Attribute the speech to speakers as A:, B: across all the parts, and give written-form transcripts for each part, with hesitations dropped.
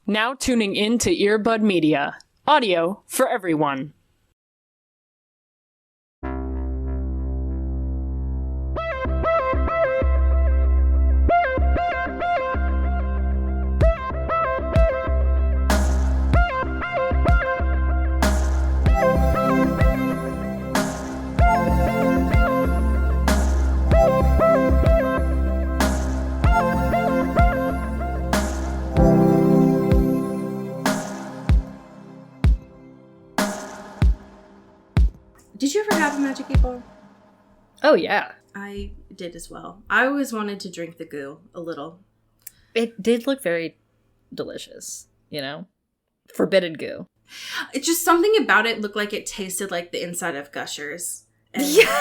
A: Now tuning in to Earbud Media. Audio for everyone.
B: Did you ever have a Magic 8 Ball?
C: Oh, yeah.
B: I did as well. I always wanted to drink the goo a little.
C: It did look very delicious, you know? Forbidden goo.
B: It's just something about it looked like it tasted like the inside of Gushers. And
C: Yeah.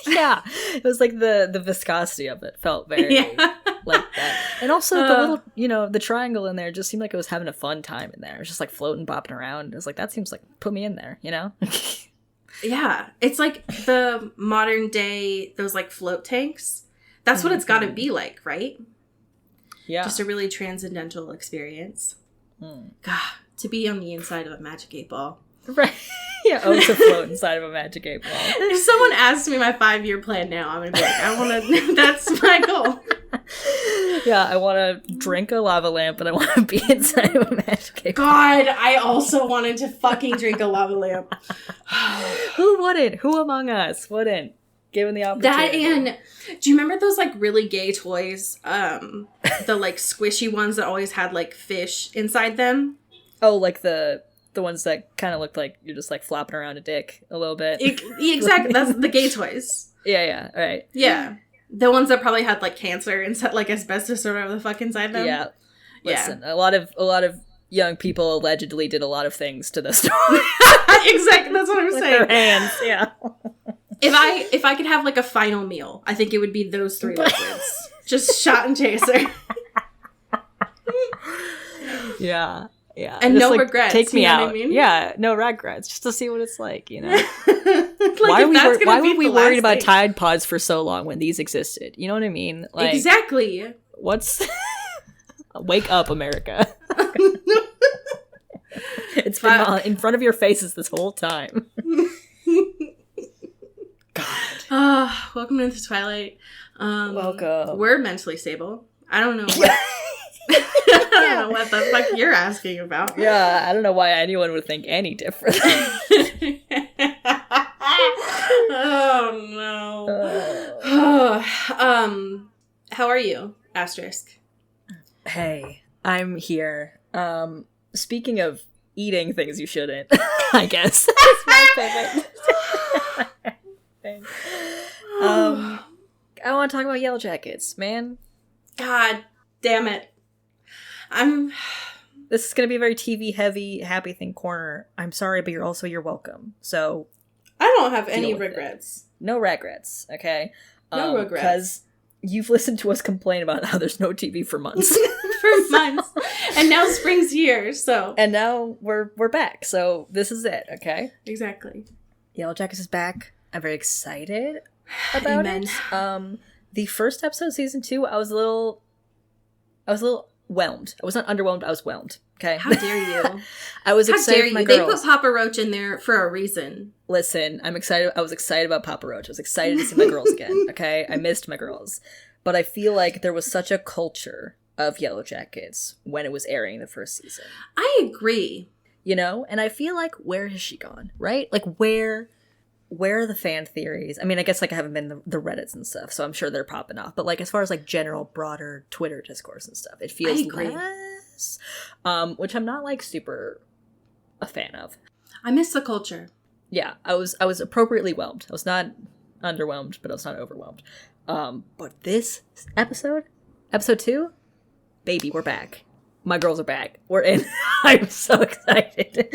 C: Yeah. It was like the viscosity of it felt very like that. And also the little, the triangle in there just seemed like it was having a fun time in there. It was just like floating, bopping around. It was like, that seems like, put me in there, you know?
B: Yeah, it's like the modern day, those like float tanks. That's what it's got to be like, right?
C: Yeah.
B: Just a really transcendental experience. God, to be on the inside of a Magic 8 Ball.
C: Right. Yeah, to float inside of a Magic 8 Ball.
B: If someone asks me my 5-year plan now, I'm going to be like, I want to, that's my goal.
C: Yeah, I want to drink a lava lamp and I want to be inside of a Magic 8 Ball.
B: God, I also wanted to fucking drink a lava lamp.
C: Who wouldn't? Who among us wouldn't? Given the opportunity.
B: That and, do you remember those like really gay toys? The like squishy ones that always had like fish inside them?
C: Oh, like the ones that kind of looked like you're just like flopping around a dick a little bit.
B: Exactly, that's the gay toys.
C: Yeah, all right.
B: Yeah. The ones that probably had like cancer inside, like asbestos or whatever the fuck inside them.
C: Yeah. Listen, a lot of young people allegedly did a lot of things to this toy.
B: Exactly, that's what I'm
C: With
B: saying.
C: their hands, yeah.
B: If I could have like a final meal, I think it would be those 3 liquids. Just shot and chaser.
C: Yeah.
B: And
C: just,
B: no regrets.
C: Take me
B: you know
C: out.
B: What I mean?
C: Yeah, no regrets. Just to see what it's like, you know?
B: Like,
C: why were we worried about
B: thing.
C: Tide Pods for so long when these existed? You know what I mean? Like,
B: exactly.
C: What's... Wake up, America. It's been in front of your faces this whole time. God.
B: Welcome into Twilight.
C: Welcome.
B: We're mentally stable. I don't know what... I don't know what the fuck you're asking about.
C: Yeah, I don't know why anyone would think any different.
B: Oh, no. How are you, Asterisk?
C: Hey, I'm here. Speaking of eating things you shouldn't, I guess. That's my favorite thing. I want to talk about Yellow Jackets, man.
B: God damn it.
C: This is going to be a very TV heavy, happy thing corner. I'm sorry, but you're welcome. So
B: I don't have any regrets.
C: No regrets, okay?
B: No regrets.
C: Because you've listened to us complain about how there's no TV for months.
B: For months. And now spring's here, so.
C: And now we're back, so this is it, okay?
B: Exactly.
C: Yellow Jackets is back. I'm very excited about it. The first episode of season 2, I was a little whelmed. I wasn't underwhelmed, I was whelmed. Okay.
B: How dare you?
C: I was excited for my girls.
B: They put Papa Roach in there for a reason.
C: Listen, I'm excited. I was excited about Papa Roach. I was excited to see my girls again. Okay. I missed my girls. But I feel like there was such a culture of Yellow Jackets when it was airing the first season.
B: I agree.
C: You know? And I feel like, where has she gone? Right? Like, where are the fan theories? I mean, I guess like I haven't been the Reddits and stuff, so I'm sure they're popping off. But like as far as like general broader Twitter discourse and stuff, it feels less. Which I'm not like super a fan of.
B: I miss the culture.
C: Yeah, I was appropriately whelmed. I was not underwhelmed, but I was not overwhelmed. But this episode 2, baby, we're back. My girls are back. We're in. I'm so excited.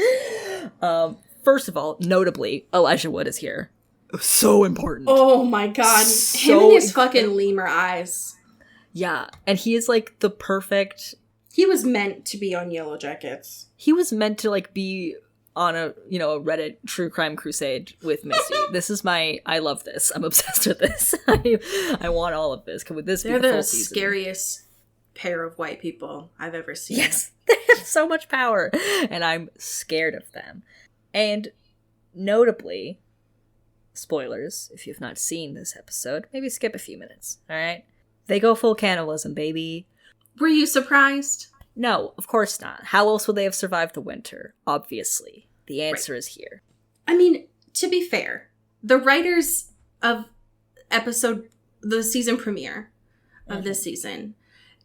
C: First of all, notably, Elijah Wood is here. So important.
B: Oh my god. Him and his fucking lemur eyes.
C: Yeah, and he is like the perfect...
B: He was meant to be on Yellow Jackets.
C: He was meant to like be on a Reddit true crime crusade with Misty. This is I love this. I'm obsessed with this. I want all of this. Could this be the full season?
B: They're the scariest pair of white people I've ever seen.
C: Yes, they have so much power, and I'm scared of them. And notably, spoilers, if you've not seen this episode, maybe skip a few minutes, all right? They go full cannibalism, baby.
B: Were you surprised?
C: No, of course not. How else would they have survived the winter? Obviously. The answer is here.
B: I mean, to be fair, the writers of the season premiere of this season,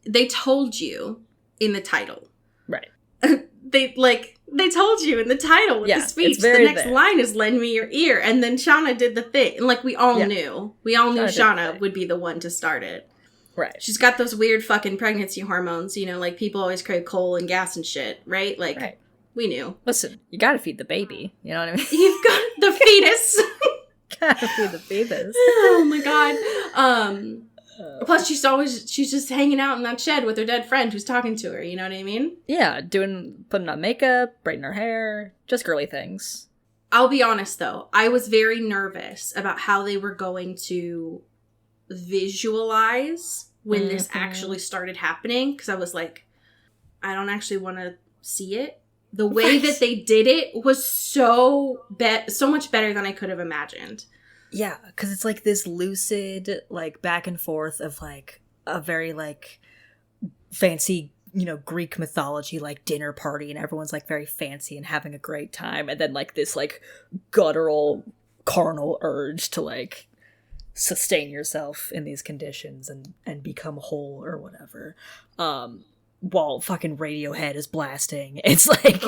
B: they told you in the title.
C: Right.
B: They told you in the title with the speech. The next line is "lend me your ear," and then Shauna did the thing, and like we all knew Shauna would be the one to start it.
C: Right.
B: She's got those weird fucking pregnancy hormones, you know, like people always crave coal and gas and shit, right? Like we knew.
C: Listen, you gotta feed the baby. You know what I mean?
B: You've got the fetus.
C: Gotta feed the fetus.
B: Oh my god. Plus, she's just hanging out in that shed with her dead friend who's talking to her. You know what I mean?
C: Yeah, putting on makeup, braiding her hair, just girly things.
B: I'll be honest though, I was very nervous about how they were going to visualize when this actually started happening, because I was like, I don't actually want to see it. The way that they did it was so much better than I could have imagined.
C: Yeah, because it's like this lucid, like, back and forth of, like, a very, like, fancy, you know, Greek mythology, like, dinner party, and everyone's, like, very fancy and having a great time, and then, like, this, like, guttural, carnal urge to, like, sustain yourself in these conditions and become whole or whatever. While fucking Radiohead is blasting. It's like,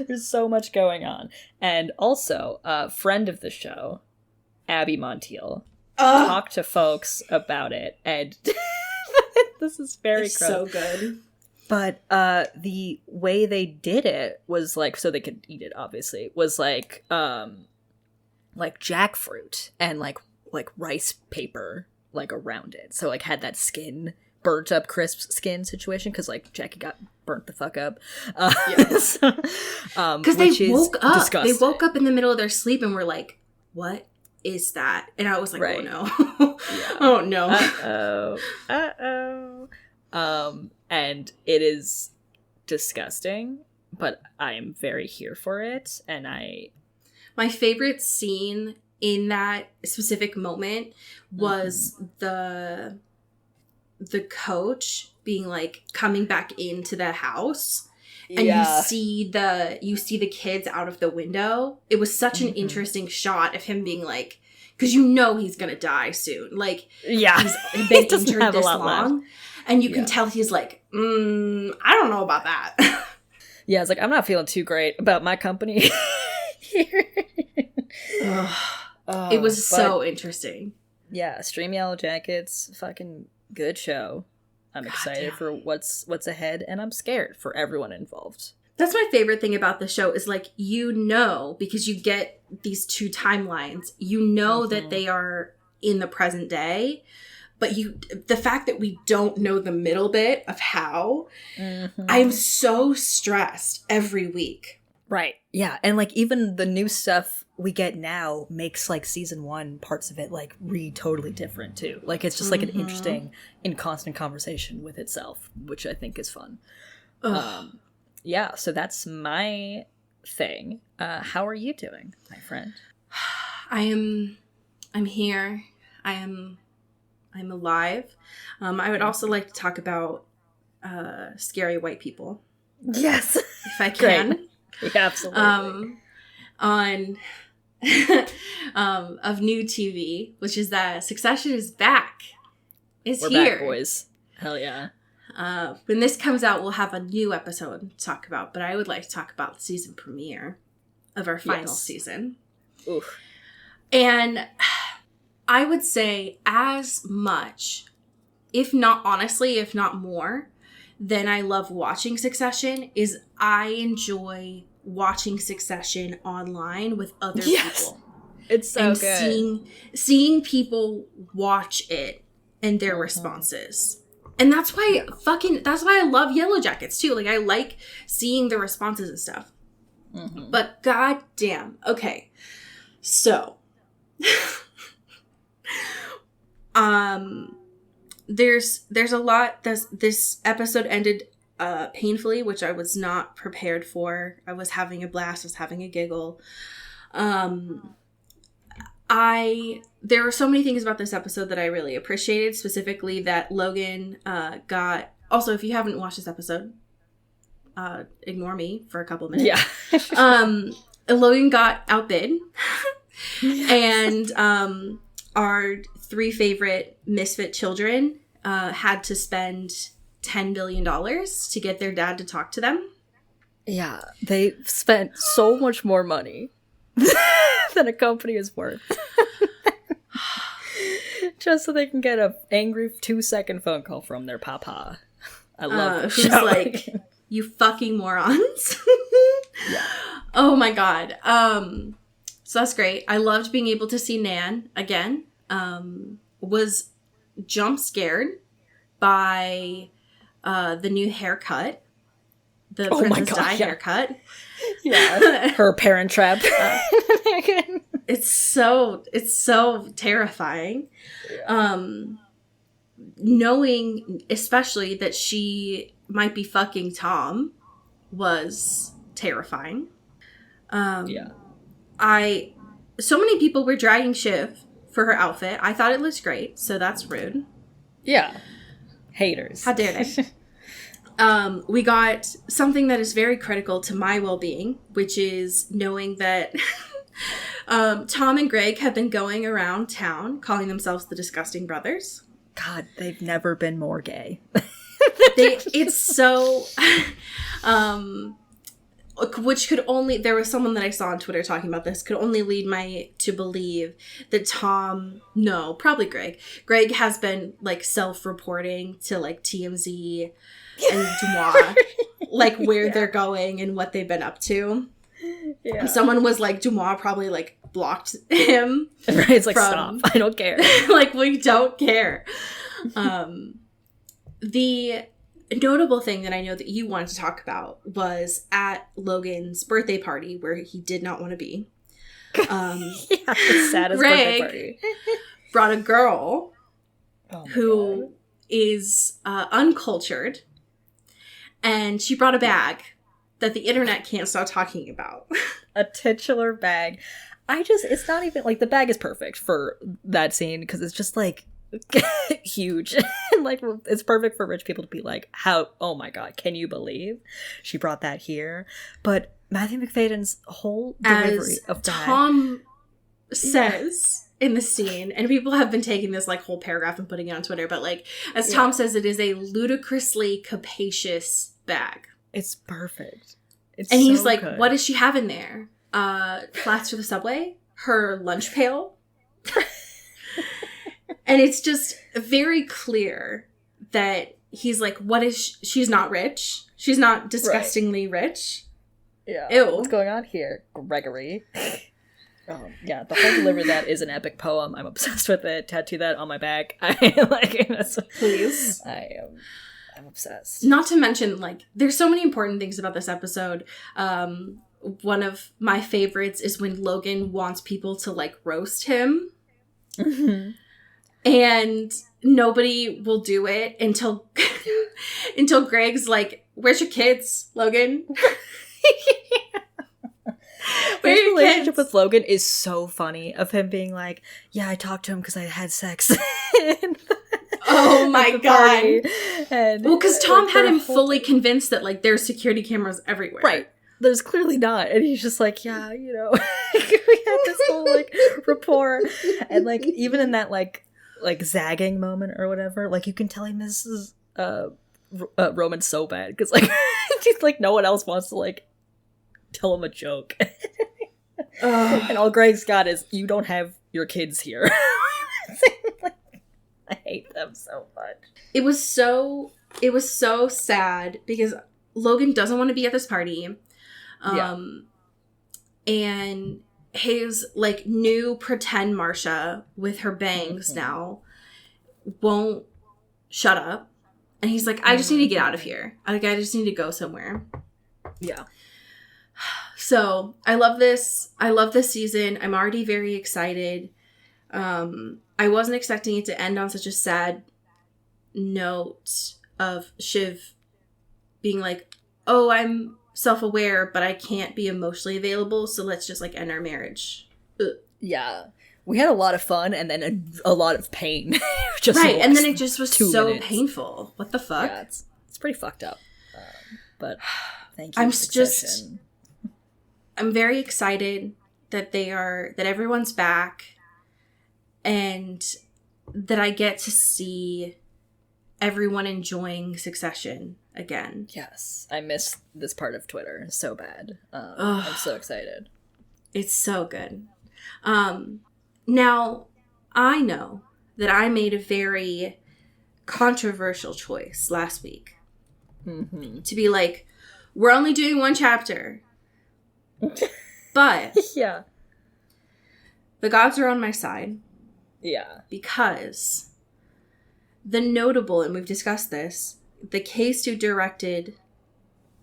C: there's so much going on. And also, friend of the show, Abby Montiel, talked to folks about it, and this is very gross.
B: So good.
C: But the way they did it was like, so they could eat it, obviously, was like jackfruit and like rice paper like around it. So like had that skin, burnt up crisp skin situation, because like Jackie got burnt the fuck up.
B: Because they woke up.
C: Disgusting.
B: They woke up in the middle of their sleep and were like, "What is that?" And I was like, "Oh no, oh no,
C: and it is disgusting, but I am very here for it, and
B: my favorite scene in that specific moment was the coach being like coming back into the house, and you see the kids out of the window. It was such an interesting shot of him being like, because you know he's gonna die soon. Like, he's been injured this long, and you can tell he's like, I don't know about that.
C: Yeah, it's like, I'm not feeling too great about my company here.
B: It was so interesting.
C: Yeah, Stream Yellow Jackets, fucking good show. I'm excited for what's ahead, and I'm scared for everyone involved.
B: That's my favorite thing about the show is, like, you know, because you get these two timelines, you know that they are in the present day, but the fact that we don't know the middle bit of how, I'm so stressed every week.
C: Right. Yeah, and like even the new stuff we get now makes like season 1 parts of it like totally different too. Like it's just like an interesting and constant conversation with itself, which I think is fun. Yeah, so that's my thing. How are you doing, my friend?
B: I'm here. I'm alive. I would also like to talk about scary white people.
C: Yes,
B: if I can.
C: Great. Yeah, absolutely.
B: On of new TV, which is that Succession is back.
C: We're
B: here,
C: back, boys. Hell yeah.
B: When this comes out, we'll have a new episode to talk about, but I would like to talk about the season premiere of our final season.
C: Oof.
B: And I would say as much, if not more, than I love watching Succession, is I enjoy watching Succession online with other people.
C: It's so
B: and
C: good.
B: Seeing people watch it and their responses. And that's why I love Yellow Jackets too. Like, I like seeing the responses and stuff. But goddamn. Okay. So there's a lot. This episode ended painfully, which I was not prepared for. I was having a blast. I was having a giggle. There were so many things about this episode that I really appreciated, specifically that Logan got... Also, if you haven't watched this episode, ignore me for a couple minutes.
C: Yeah.
B: Logan got outbid. And our 3 favorite misfit children had to spend $10 billion to get their dad to talk to them.
C: Yeah, they spent so much more money than a company is worth. Just so they can get an angry 2-second phone call from their papa. I love this
B: who's
C: show.
B: like, you fucking morons.
C: Yeah.
B: Oh my god. So that's great. I loved being able to see Nan again. Was jump scared by the new haircut. The Princess Di haircut.
C: Yeah. Her Parent Trap.
B: It's so terrifying.
C: Yeah.
B: Knowing especially that she might be fucking Tom was terrifying.
C: Yeah.
B: So many people were dragging Shiv for her outfit. I thought it looked great, so that's rude.
C: Yeah. Haters.
B: How dare they? We got something that is very critical to my well-being, which is knowing that Tom and Greg have been going around town calling themselves the Disgusting Brothers.
C: God, they've never been more gay.
B: It's so... which could only... There was someone that I saw on Twitter talking about this, could only lead me to believe that Tom... No, probably Greg. Greg has been, like, self-reporting to, like, TMZ and Deuxmoi, like, where they're going and what they've been up to.
C: Yeah.
B: And someone was like, Deuxmoi probably, like, blocked him.
C: Right, it's like, stop. I don't care.
B: Like, we don't care. The notable thing that I know that you wanted to talk about was at Logan's birthday party, where he did not want to be.
C: Yeah, the saddest birthday party.
B: Brought a girl who
C: God.
B: is uncultured, and she brought a bag that the internet can't stop talking about.
C: A titular bag. It's not even, like, the bag is perfect for that scene, because it's just, like, huge. And, like, it's perfect for rich people to be like, oh my god, can you believe she brought that here? But Matthew McFadden's whole delivery of that...
B: Tom says in the scene, and people have been taking this, like, whole paragraph and putting it on Twitter, but, like, as Tom says, it is a ludicrously capacious bag.
C: It's perfect. And
B: he's like, good. What does she have in there? Flats for the subway? Her lunch pail? And it's just very clear that he's like, what is she's not rich. She's not disgustingly rich.
C: Yeah.
B: Ew.
C: What's going on here, Gregory? Yeah, the whole delivery of that is an epic poem. I'm obsessed with it. Tattoo that on my back.
B: Please.
C: I'm obsessed.
B: Not to mention, like, there's so many important things about this episode. One of my favorites is when Logan wants people to, like, roast him.
C: Mm-hmm.
B: And nobody will do it until Greg's like, where's your kids, Logan?
C: His relationship with Logan is so funny, of him being like, yeah, I talked to him because I had sex.
B: Oh my god.
C: And,
B: well, because Tom had him fully convinced that, like, there's security cameras everywhere.
C: Right. There's clearly not. And he's just like, yeah, you know, we had this whole, like, rapport. And, like, even in that, like zagging moment or whatever, like, you can tell he misses Roman so bad, because, like, just, like, no one else wants to, like, tell him a joke. And all Greg's got is, you don't have your kids here. Like, I hate them so much. It was so
B: sad because Logan doesn't want to be at this party. And his, like, new pretend Marsha with her bangs now won't shut up. And he's like, I just need to get out of here. Like, I just need to go somewhere.
C: Yeah.
B: So I love this. I love this season. I'm already very excited. I wasn't expecting it to end on such a sad note of Shiv being like, oh, I'm self-aware, but I can't be emotionally available, so let's just, like, end our marriage. Ugh.
C: Yeah. We had a lot of fun and then a lot of pain. Just
B: right, and then it just was so
C: minutes.
B: Painful. What the fuck?
C: Yeah, it's pretty fucked up. But thank you,
B: I'm
C: Succession.
B: I'm very excited that everyone's back, and that I get to see everyone enjoying Succession again.
C: Yes, I miss this part of Twitter so bad. I'm so excited.
B: It's so good. Now, I know that I made a very controversial choice last week.
C: Mm-hmm.
B: To be like, we're only doing one chapter. But
C: yeah,
B: the gods are on my side.
C: Yeah.
B: Because the notable, and we've discussed this, the K-Stu directed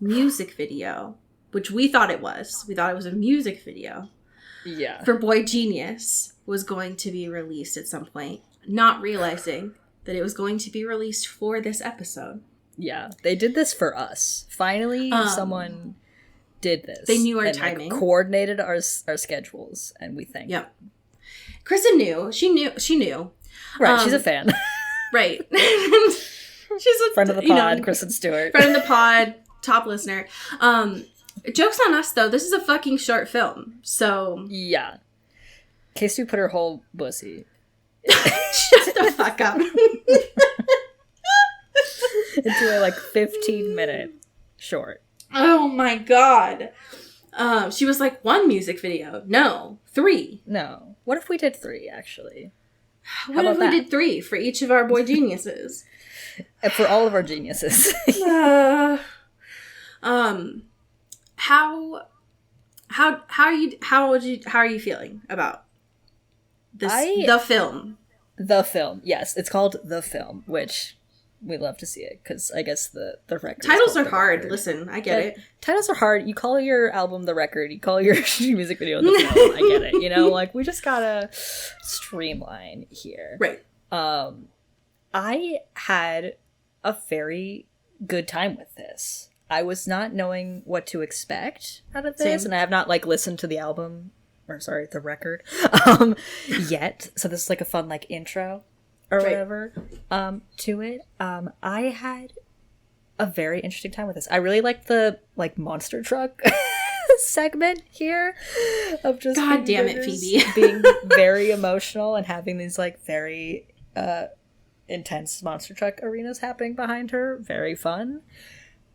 B: music video, which we thought it was. We thought it was a music video.
C: Yeah.
B: For Boy Genius was going to be released at some point, not realizing that it was going to be released for this episode.
C: Yeah. They did this for us. Finally, someone did this.
B: They knew our
C: and,
B: timing.
C: Like, coordinated our schedules, and we thank
B: Yep. Kristen knew. She knew.
C: Right, she's a fan.
B: Right. She's a
C: friend of the pod, Kristen Stewart.
B: Friend of the pod, top listener. Joke's on us, though. This is a fucking short film, so...
C: Yeah. K-Stu put her whole pussy.
B: Shut the fuck up.
C: Into a, like, 15-minute short.
B: Oh my god. She was like, 1 music video. No, 3.
C: No. What if we did 3, actually?
B: What if we did 3 for each of our Boy Geniuses?
C: For all of our geniuses.
B: How are you feeling about this the film?
C: The film, yes, it's called The Film, which we love to see it because I guess the record
B: titles are hard. Record. Listen, I get it.
C: Titles are hard. You call your album The Record. You call your music video The Film. I get it. You know, like we just gotta streamline here,
B: right?
C: I had a very good time with this. I was not knowing what to expect out of this, and I have not like listened to the album, or sorry, the record, yet. So this is like a fun like intro or whatever to it. I had a very interesting time with this. I really liked the like monster truck segment here of just
B: God damn it, Phoebe,
C: being very emotional and having these like very intense monster truck arenas happening behind her. Very fun.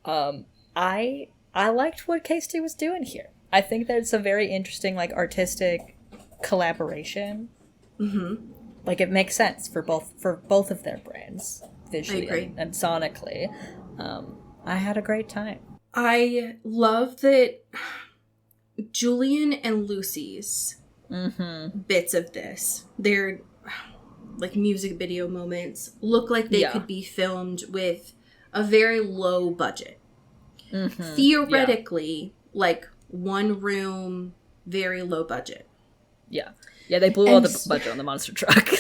C: I liked what K-Stu was doing here. I think that it's a very interesting, like, artistic collaboration. Mm-hmm. Like, it makes sense for both of their brands, visually and sonically. I had a great time.
B: I love that Julian and Lucy's bits of this, their, like, music video moments, look like they could be filmed with a very low budget. Mm-hmm. Theoretically, like 1 room, very low budget.
C: Yeah. Yeah, they blew all the budget on the monster truck.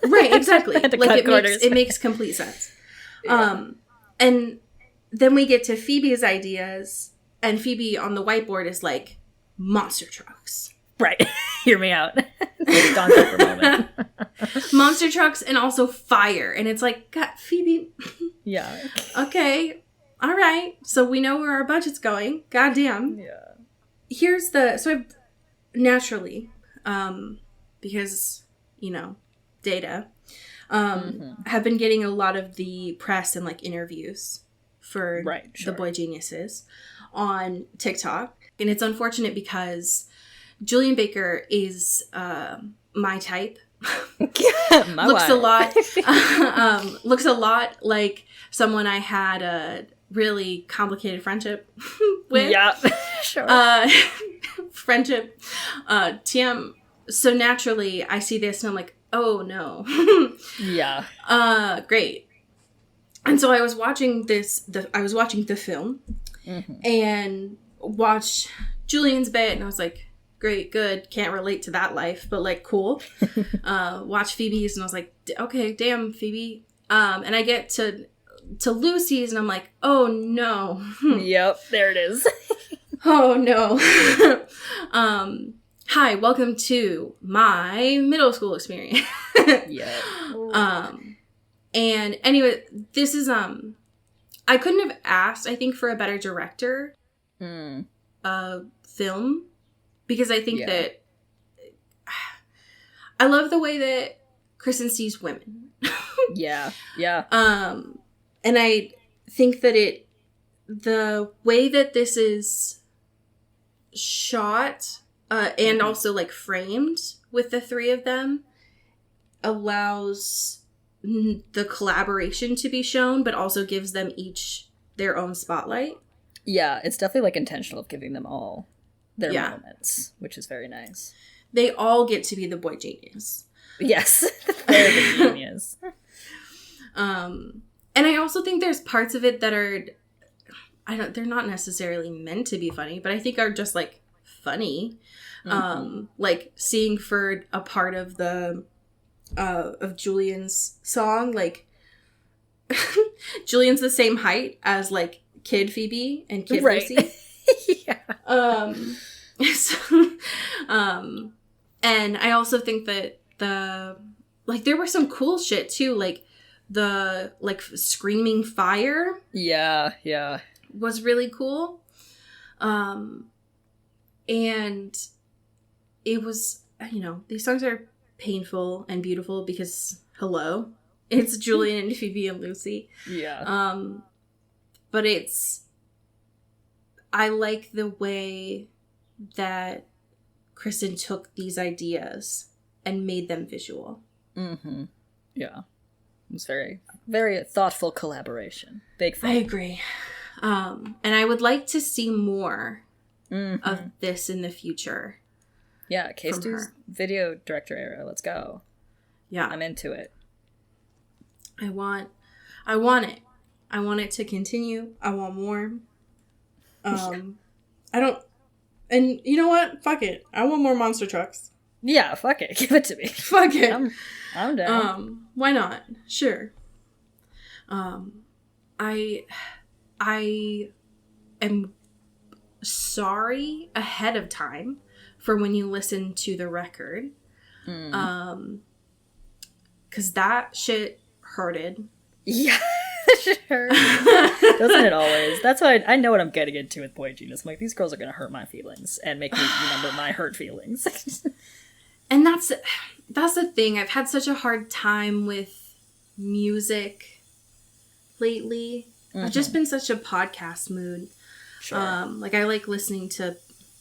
B: Right, exactly. Like it makes complete sense. Yeah. And then we get to Phoebe's ideas, and Phoebe on the whiteboard is like, monster trucks.
C: Right. Hear me out. Donkey for a moment.
B: Monster trucks and also fire. And it's like, God, Phoebe.
C: Yeah.
B: Okay. All right. So we know where our budget's going. Goddamn.
C: Yeah.
B: So I've naturally, because, you know, data, have been getting a lot of the press and like interviews for the Boy Geniuses on TikTok. And it's unfortunate because Julian Baker is my type. Looks a lot like someone I had a really complicated friendship with.
C: Yeah, sure.
B: Friendship. TM. So naturally, I see this and I'm like, oh no.
C: Yeah.
B: Great. And so I was watching the film and watched Julian's bit, and I was like, great, good, can't relate to that life, but like, cool. Watch Phoebe's, and I was like, okay, damn, Phoebe, And I get to Lucy's and I'm like, oh no.
C: Yep, there it is.
B: Oh no. Hi, welcome to my middle school experience.
C: Yeah.
B: And anyway, this is I couldn't have asked, I think, for a better director film, because I think that I love the way that Kristen sees women.
C: Yeah.
B: And I think that the way that this is shot and also like framed with the three of them allows the collaboration to be shown, but also gives them each their own spotlight.
C: Yeah, it's definitely like intentional of giving them all their moments, which is very nice.
B: They all get to be the boy genius.
C: Yes, they're the genius.
B: And I also think there's parts of it that are, they're not necessarily meant to be funny, but I think are just like funny. Like seeing Ferd a part of the of Julian's song, like Julian's the same height as like Kid Phoebe and Kid Lucy.
C: Yeah.
B: And I also think that there were some cool shit too, like the screaming fire.
C: Yeah.
B: Was really cool. And it was, these songs are painful and beautiful because, hello, it's Julian and Phoebe and Lucy.
C: Yeah.
B: But I like the way that Kristen took these ideas and made them visual.
C: Mm-hmm. Yeah. It was very, very thoughtful collaboration. Big fan.
B: I agree. And I would like to see more of this in the future.
C: Yeah, K-Stu's video director era. Let's go.
B: Yeah.
C: I'm into it.
B: I want it. I want it to continue. I want more. I don't... And you know what? Fuck it. I want more monster trucks.
C: Yeah, fuck it. Give it to me.
B: Fuck it.
C: I'm down.
B: Why not? Sure. I am sorry ahead of time for when you listen to the record. Because that shit hurted.
C: Yeah. Sure. Doesn't it always? That's why I know what I'm getting into with Boy Genius. I'm like, these girls are gonna hurt my feelings and make me remember my hurt feelings.
B: And that's the thing. I've had such a hard time with music lately. I've just been such a podcast mood.
C: Sure.
B: I like listening to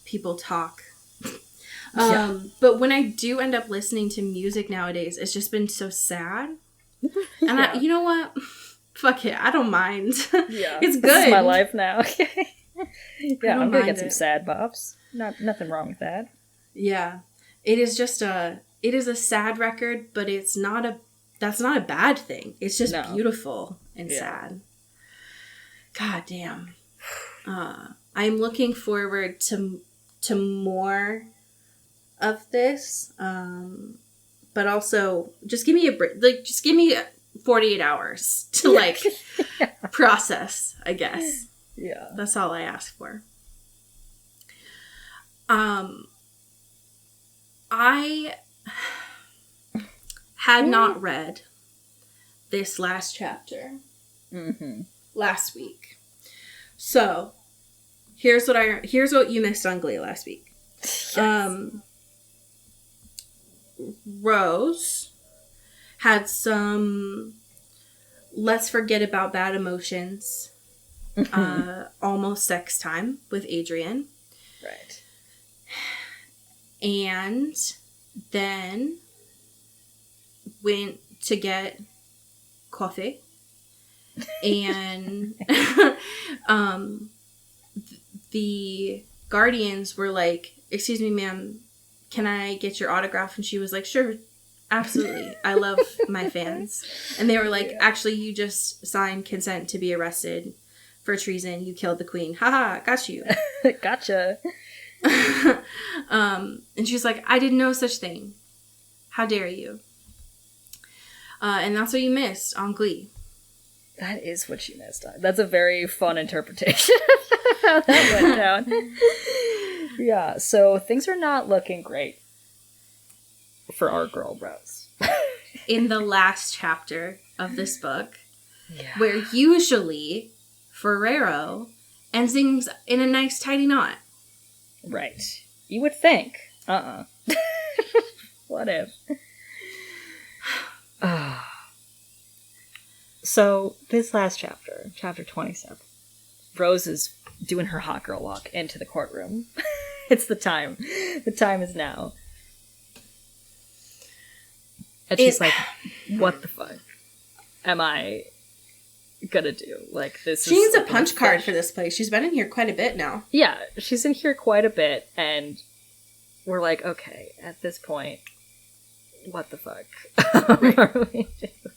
B: people talk. But when I do end up listening to music nowadays, it's just been so sad. And you know what? Fuck it. I don't mind.
C: Yeah.
B: It's good.
C: This is my life now. Yeah, I'm gonna get some
B: it.
C: sad bops. Nothing wrong with that.
B: Yeah. It is a sad record, but that's not a bad thing. It's just beautiful and sad. God damn. I'm looking forward to more of this. But also just give me a break. Just give me 48 hours to process, I guess.
C: Yeah.
B: That's all I ask for. I had not read this last chapter last week. So, here's what you missed on Glee last week. Yes. Rose had some let's forget about bad emotions, almost sex time with Adrian.
C: Right.
B: And then went to get coffee. And the Guardians were like, "Excuse me, ma'am, can I get your autograph?" And she was like, "Sure, absolutely. I love my fans." And they were like, "Actually, you just signed consent to be arrested for treason. You killed the queen. Haha, got you."
C: Gotcha.
B: And she's like, "I did no such thing. How dare you?" And that's what you missed on Glee.
C: That is what you missed. That's a very fun interpretation of how that went down. Yeah, so things are not looking great for our girl Rose.
B: In the last chapter of this book, where usually Ferrero ends things in a nice tidy knot.
C: Right. You would think. What if? So, this last chapter, chapter 27, Rose is doing her hot girl walk into the courtroom. It's the time. The time is now. And she's like, what the fuck am I gonna do? Like, this
B: She needs a punch card for this place. She's been in here quite a bit now.
C: Yeah, she's in here quite a bit, and we're like, okay, at this point, what the fuck are we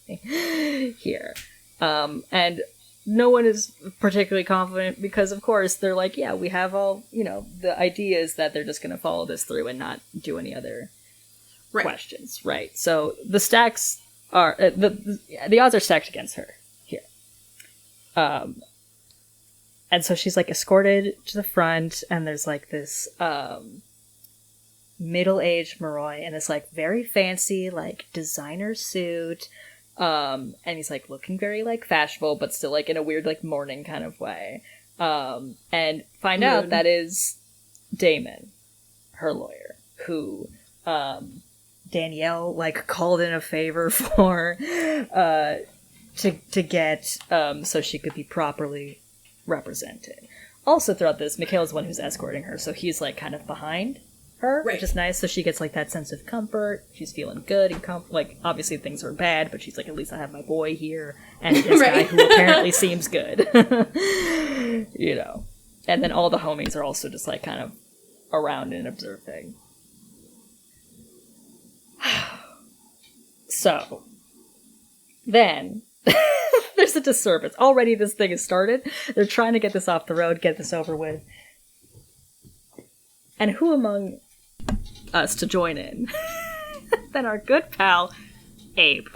C: doing here? And no one is particularly confident because, of course, they're like, yeah, we have all, the idea is that they're just going to follow this through and not do any other questions, right? So the stacks are, the odds are stacked against her here. And so she's, like, escorted to the front, and there's, like, this, middle-aged Moroi in this, like, very fancy, like, designer suit, and he's, like, looking very, like, fashionable, but still, like, in a weird, like, morning kind of way, and find out that is Damon, her lawyer, who, Danielle, like, called in a favor for, to get, so she could be properly represented. Also, throughout this, Mikhail's the one who's escorting her, so he's, like, kind of behind her, which is nice, so she gets, like, that sense of comfort. She's feeling good and like, obviously things are bad, but she's like, at least I have my boy here, and this guy who apparently seems good. And then all the homies are also just, like, kind of around and observing. So, then, there's a disturbance. Already this thing has started. They're trying to get this off the road, get this over with. And who among us to join in than our good pal, Abe.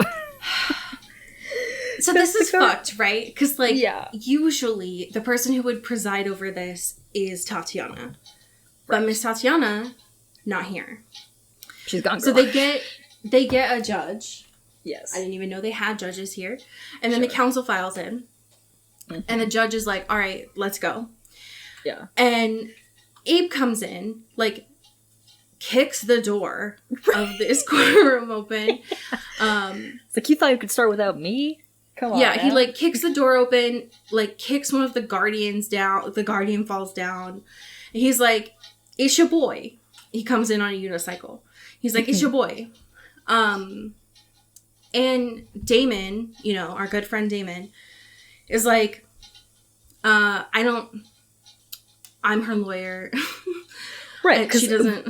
B: So this is fucked, right? Because, like, usually the person who would preside over this is Tatiana. But Miss Tatiana, not here.
C: She's gone, girl.
B: So they get a judge.
C: Yes.
B: I didn't even know they had judges here. And then the council files in. Mm-hmm. And the judge is like, all right, let's go.
C: Yeah.
B: And Abe comes in, like, kicks the door of this courtroom open.
C: It's like, you thought you could start without me? Come on.
B: Yeah, he, like, kicks the door open, like, kicks one of the guardians down. The guardian falls down. And he's like, it's your boy. He comes in on a unicycle. He's like, it's your boy. And Damon, our good friend Damon, is like, I'm her lawyer.
C: Right, because
B: she doesn't...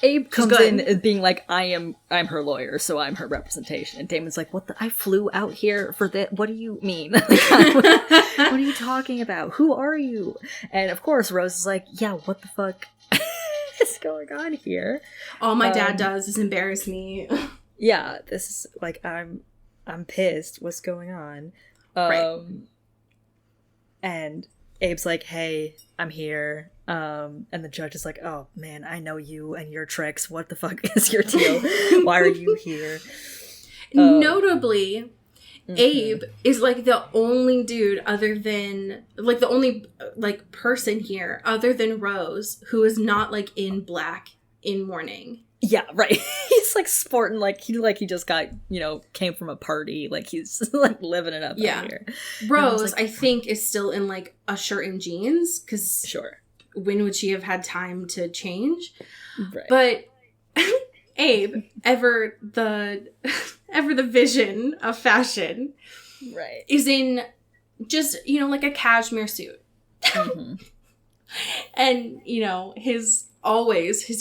C: Abe comes in being like, I'm her lawyer, so I'm her representation. And Damon's like, what the... I flew out here for this. What do you mean? Like, what are you talking about? Who are you? And of course, Rose is like, yeah, what the fuck is going on here?
B: All my dad does is embarrass me.
C: Yeah, this is like, I'm pissed. What's going on?
B: Right.
C: And Abe's like, hey, I'm here. And the judge is like, oh, man, I know you and your tricks. What the fuck is your deal? Why are you here?
B: Notably, Abe is, like, the only dude other than, like, the only, like, person here other than Rose who is not, like, in black in mourning.
C: Yeah, right. He's, like, sporting, like he just got, came from a party. Like, he's, like, living it up out here.
B: Rose, I think, is still in, like, a shirt and jeans, because...
C: Sure.
B: When would she have had time to change?
C: Right.
B: But Abe, ever the vision of fashion,
C: right,
B: is in just, like, a cashmere suit.
C: Mm-hmm.
B: And, his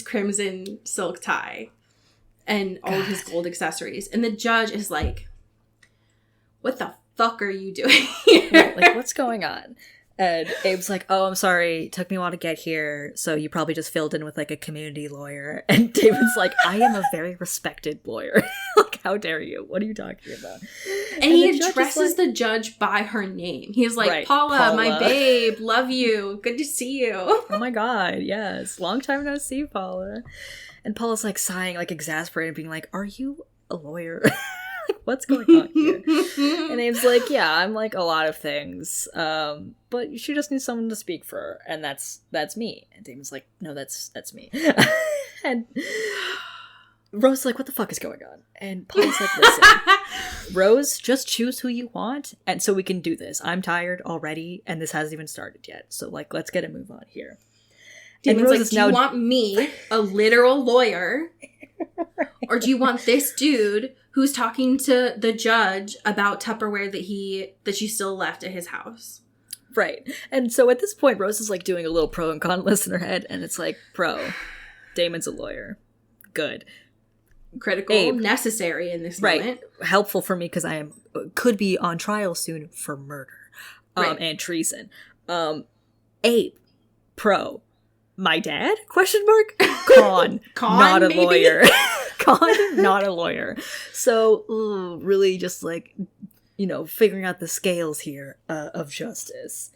B: crimson silk tie and all of his gold accessories. And the judge is like, what the fuck are you doing here?
C: Right, like, what's going on? And Abe's like, oh, I'm sorry, it took me a while to get here, so you probably just filled in with, like, a community lawyer. And David's like, I am a very respected lawyer. Like, like, how dare you? What are you talking about?
B: And he
C: the judge is
B: addresses
C: like-
B: the judge by her name. He's like,
C: Right,
B: Paula, my
C: Paula.
B: babe, love you. Good to see you.
C: Oh my god, yes. Long time no see, Paula. And Paula's like sighing, like exasperated, being like, are you a lawyer? Like, what's going on here? And Abe's like, yeah, I'm like a lot of things. But she just needs someone to speak for her, and that's me. And Damon's like, no, that's me. And Rose is like, what the fuck is going on? And Paula's like, listen, Rose, just choose who you want, and so we can do this. I'm tired already, and this hasn't even started yet. So like, let's get a move on here.
B: Demon's
C: Rose
B: like,
C: is
B: do
C: now-
B: you want me, a literal lawyer, or do you want this dude who's talking to the judge about Tupperware that she still left at his house?
C: Right. And so at this point, Rose is like doing a little pro and con list in her head, and it's like, pro, Damon's a lawyer. Good.
B: Critical,
C: Abe.
B: necessary in this
C: Right.
B: moment.
C: Helpful for me because could be on trial soon for murder
B: Right.
C: and treason. Abe, pro, my dad? Question mark. Con,
B: Con,
C: not a
B: maybe?
C: lawyer. Con, not a lawyer. So really, just like figuring out the scales here of justice.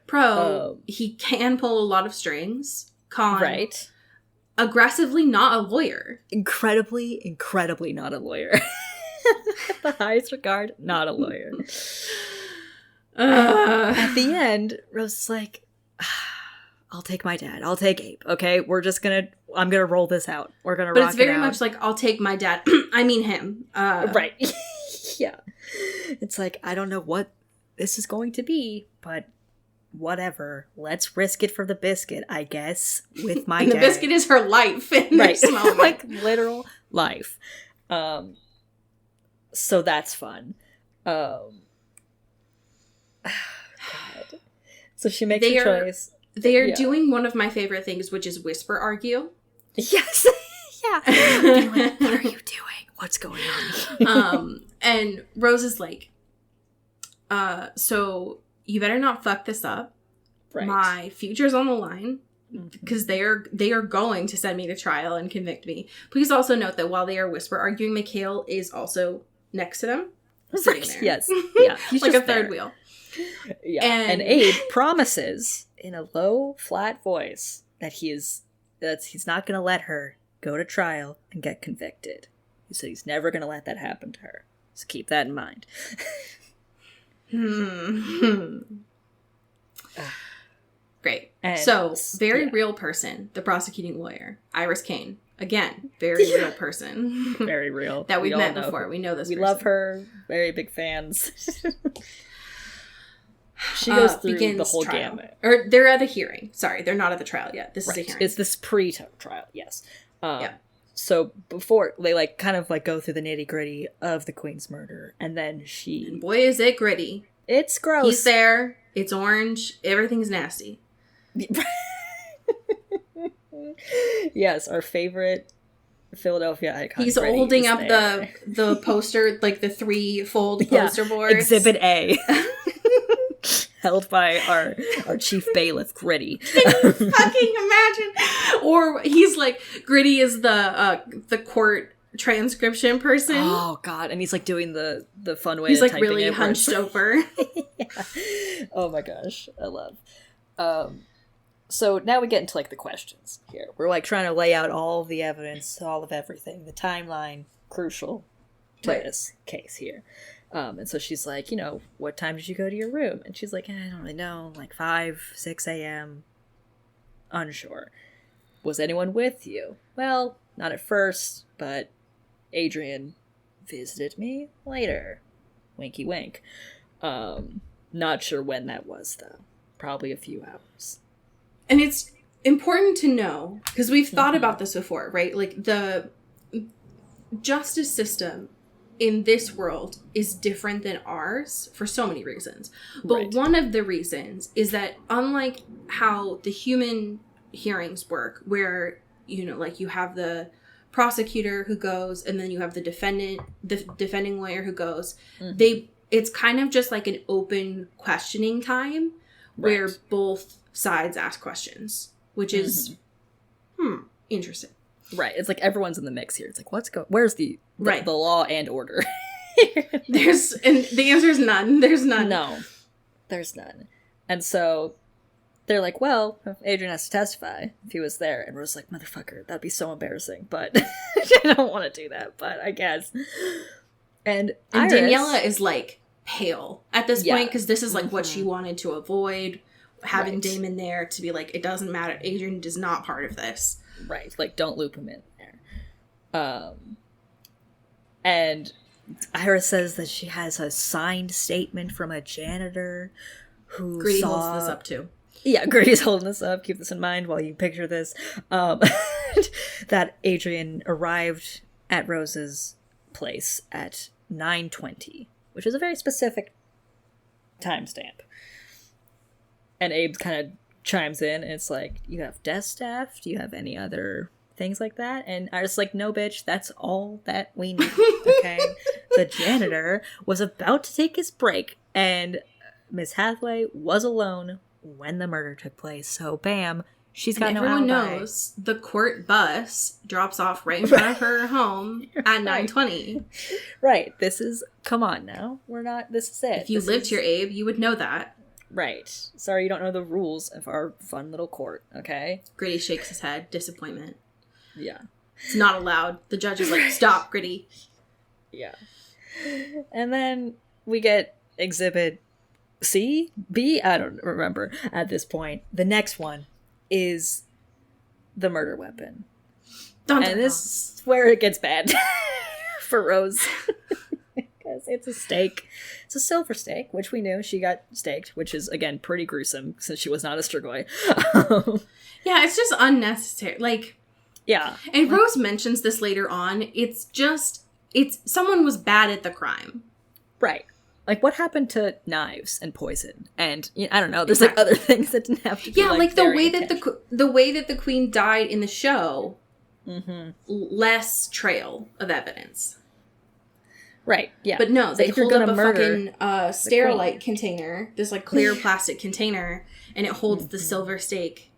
B: Pro, he can pull a lot of strings. Con,
C: Right.
B: aggressively not a lawyer.
C: Incredibly not a lawyer. The highest regard, not a lawyer. At the end, Rose is like, I'll take my dad. I'll take Abe. Okay, I'm gonna roll this out. We're gonna
B: But
C: rock
B: it's very
C: it out.
B: much like, I'll take my dad. I mean him.
C: Right. Yeah. It's like, I don't know what this is going to be, but whatever. Let's risk it for the biscuit, I guess, with my
B: And the
C: dad.
B: biscuit is her life in
C: Right.
B: this moment.
C: Like literal life. So that's fun. God. So she makes
B: They
C: a
B: are-
C: choice.
B: They are
C: Yeah.
B: doing one of my favorite things, which is whisper argue.
C: Yes. Yeah. Being like, what are you doing? What's going on?
B: And Rose is like, so you better not fuck this up.
C: Right.
B: My future's on the line
C: Mhm.
B: because they are going to send me to trial and convict me. Please also note that while they are whisper arguing, Mikhail is also next to them, sitting
C: Right.
B: there.
C: Yes. Yeah. He's
B: like a
C: just
B: third
C: there.
B: wheel.
C: Yeah.
B: And-
C: And Abe promises in a low, flat voice that he's not going to let her go to trial and get convicted. He said he's never going to let that happen to her. So keep that in mind.
B: Great.
C: And-
B: So, very
C: yeah.
B: real person, the prosecuting lawyer, Iris Kane. Again, very real person.
C: Very real.
B: that we've
C: We all
B: met
C: know
B: before.
C: her.
B: We know this
C: We
B: person.
C: love her. Very big fans. She goes through the
B: begins
C: whole
B: trial.
C: gamut.
B: Or they're at the hearing. Sorry, they're not at the trial yet. This is a
C: Right.
B: hearing.
C: It's this pre-trial, yes.
B: Yeah.
C: So before they kind of go through the nitty gritty of the Queen's murder, and then
B: And boy, is it gritty.
C: it's gross.
B: He's there. It's orange. Everything's nasty.
C: Yes, our favorite Philadelphia icon.
B: He's
C: Freddy
B: holding
C: is
B: up
C: there.
B: the poster, like the 3-fold
C: Yeah.
B: poster boards.
C: Exhibit A. Held by our chief bailiff, Gritty.
B: Fucking imagine. Or he's like, Gritty is the court transcription person.
C: Oh god, and he's doing the fun way
B: he's
C: of
B: like
C: typing
B: really
C: it where it's-
B: hunched over.
C: Yeah. Oh my gosh, I love. So now we get into the questions here. We're trying to lay out all of the evidence, all of everything, the timeline, crucial to
B: Right.
C: this case here. And so she's like, what time did you go to your room? And she's like, I don't really know, 5, 6 a.m. Unsure. Was anyone with you? Well, not at first, but Adrian visited me later. Winky wink. Not sure when that was, though. Probably a few hours.
B: And it's important to know, because we've thought
C: Mhm.
B: about this before, right? The justice system in this world is different than ours for so many reasons. But
C: Right.
B: one of the reasons is that unlike how the human hearings work, where, you have the prosecutor who goes and then you have the defending lawyer who goes,
C: Mhm.
B: it's kind of just like an open questioning time where
C: Right.
B: both sides ask questions, which is interesting.
C: Right. It's like everyone's in the mix here. It's like, where's the law and order?
B: And the answer is none. There's none.
C: No, there's none. And so they're like, well, Adrian has to testify if he was there. And Rose's like, motherfucker, that'd be so embarrassing. But I don't want to do that, but I guess. And Iris,
B: Daniela is like pale at this point because this is like what she wanted to avoid, having Damon there to be like, it doesn't matter. Adrian is not part of this.
C: Right. Like, don't loop him in there. And Iris says that she has a signed statement from a janitor who
B: Grady holds this up too.
C: Yeah, Grady's holding this up. Keep this in mind while you picture this. That Adrian arrived at Rose's place at 9:20, which is a very specific timestamp. And Abe kind of chimes in, and it's like, you have desk staff? Do you have any other things like that? And I was like, no, bitch, that's all that we need, okay? The janitor was about to take his break, and Miss Hathaway was alone when the murder took place. So, bam, she's got no alibi.
B: Everyone knows the court bus drops off right in front of her home at 9:20.
C: Right. Come on now. This is it.
B: If you lived here, Abe, you would know that.
C: Right. Sorry you don't know the rules of our fun little court, okay?
B: Gritty shakes his head. Disappointment.
C: Yeah.
B: It's not allowed. The judge is like, stop, Gritty.
C: Yeah. And then we get Exhibit C? B? I don't remember at this point. The next one is the murder weapon. And this is where it gets bad for Rose. Because it's a steak. It's a silver steak, which we knew she got staked, which is, again, pretty gruesome since she was not a Strigoi.
B: Yeah, it's just unnecessary. Like,
C: yeah.
B: And Rose mentions this later on. It's someone was bad at the crime.
C: Right. Like, what happened to knives and poison? And, I don't know, there's like other things that didn't have to be
B: like the way that the way that the queen died in the show, less trail of evidence.
C: Right, yeah.
B: But no, they hold up a fucking Sterilite
C: queen
B: container, this like clear plastic container, and it holds the silver steak,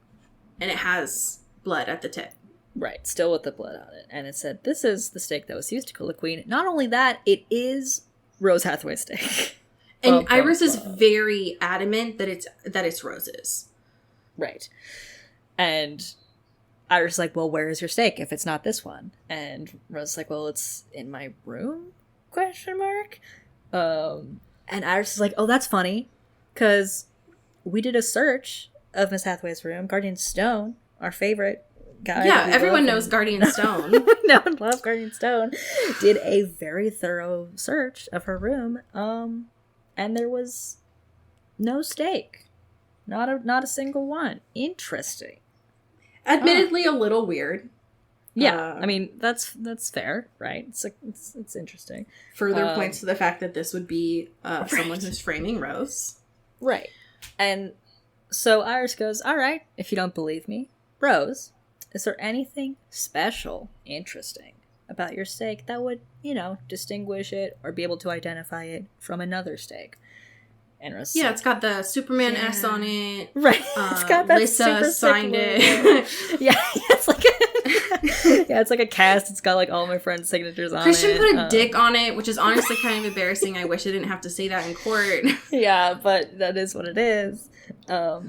B: and it has blood at the tip.
C: Right, still with the blood on it. And it said, this is the steak that was used to kill the queen. Not only that, it is Rose Hathaway's steak.
B: And Iris is very adamant that it's Rose's.
C: Right. And Iris is like, well, where is your steak if it's not this one? And Rose is like, well, it's in my room? ? And Iris is like, oh, that's funny, because we did a search of Miss Hathaway's room. Guardian Stone, our favorite guy.
B: Yeah, everyone knows Guardian Stone.
C: No one loves Guardian Stone. Did a very thorough search of her room, and there was no steak. Not a single one. Interesting.
B: Admittedly, a little weird.
C: Yeah, I mean, that's fair, right? It's interesting.
B: Further points to the fact that this would be someone who's framing Rose.
C: Right. And so Iris goes, all right, if you don't believe me, Rose, is there anything special, interesting about your steak that would, distinguish it or be able to identify it from another steak? And Rose
B: yeah, it's got the Superman S on it.
C: Right. It's got that
B: Lisa signed it.
C: Yeah, it's like it's like a cast. It's got like all my friends' signatures on
B: Christian
C: it.
B: Christian put a dick on it, which is honestly kind of embarrassing. I wish I didn't have to say that in court.
C: Yeah, but that is what it is. But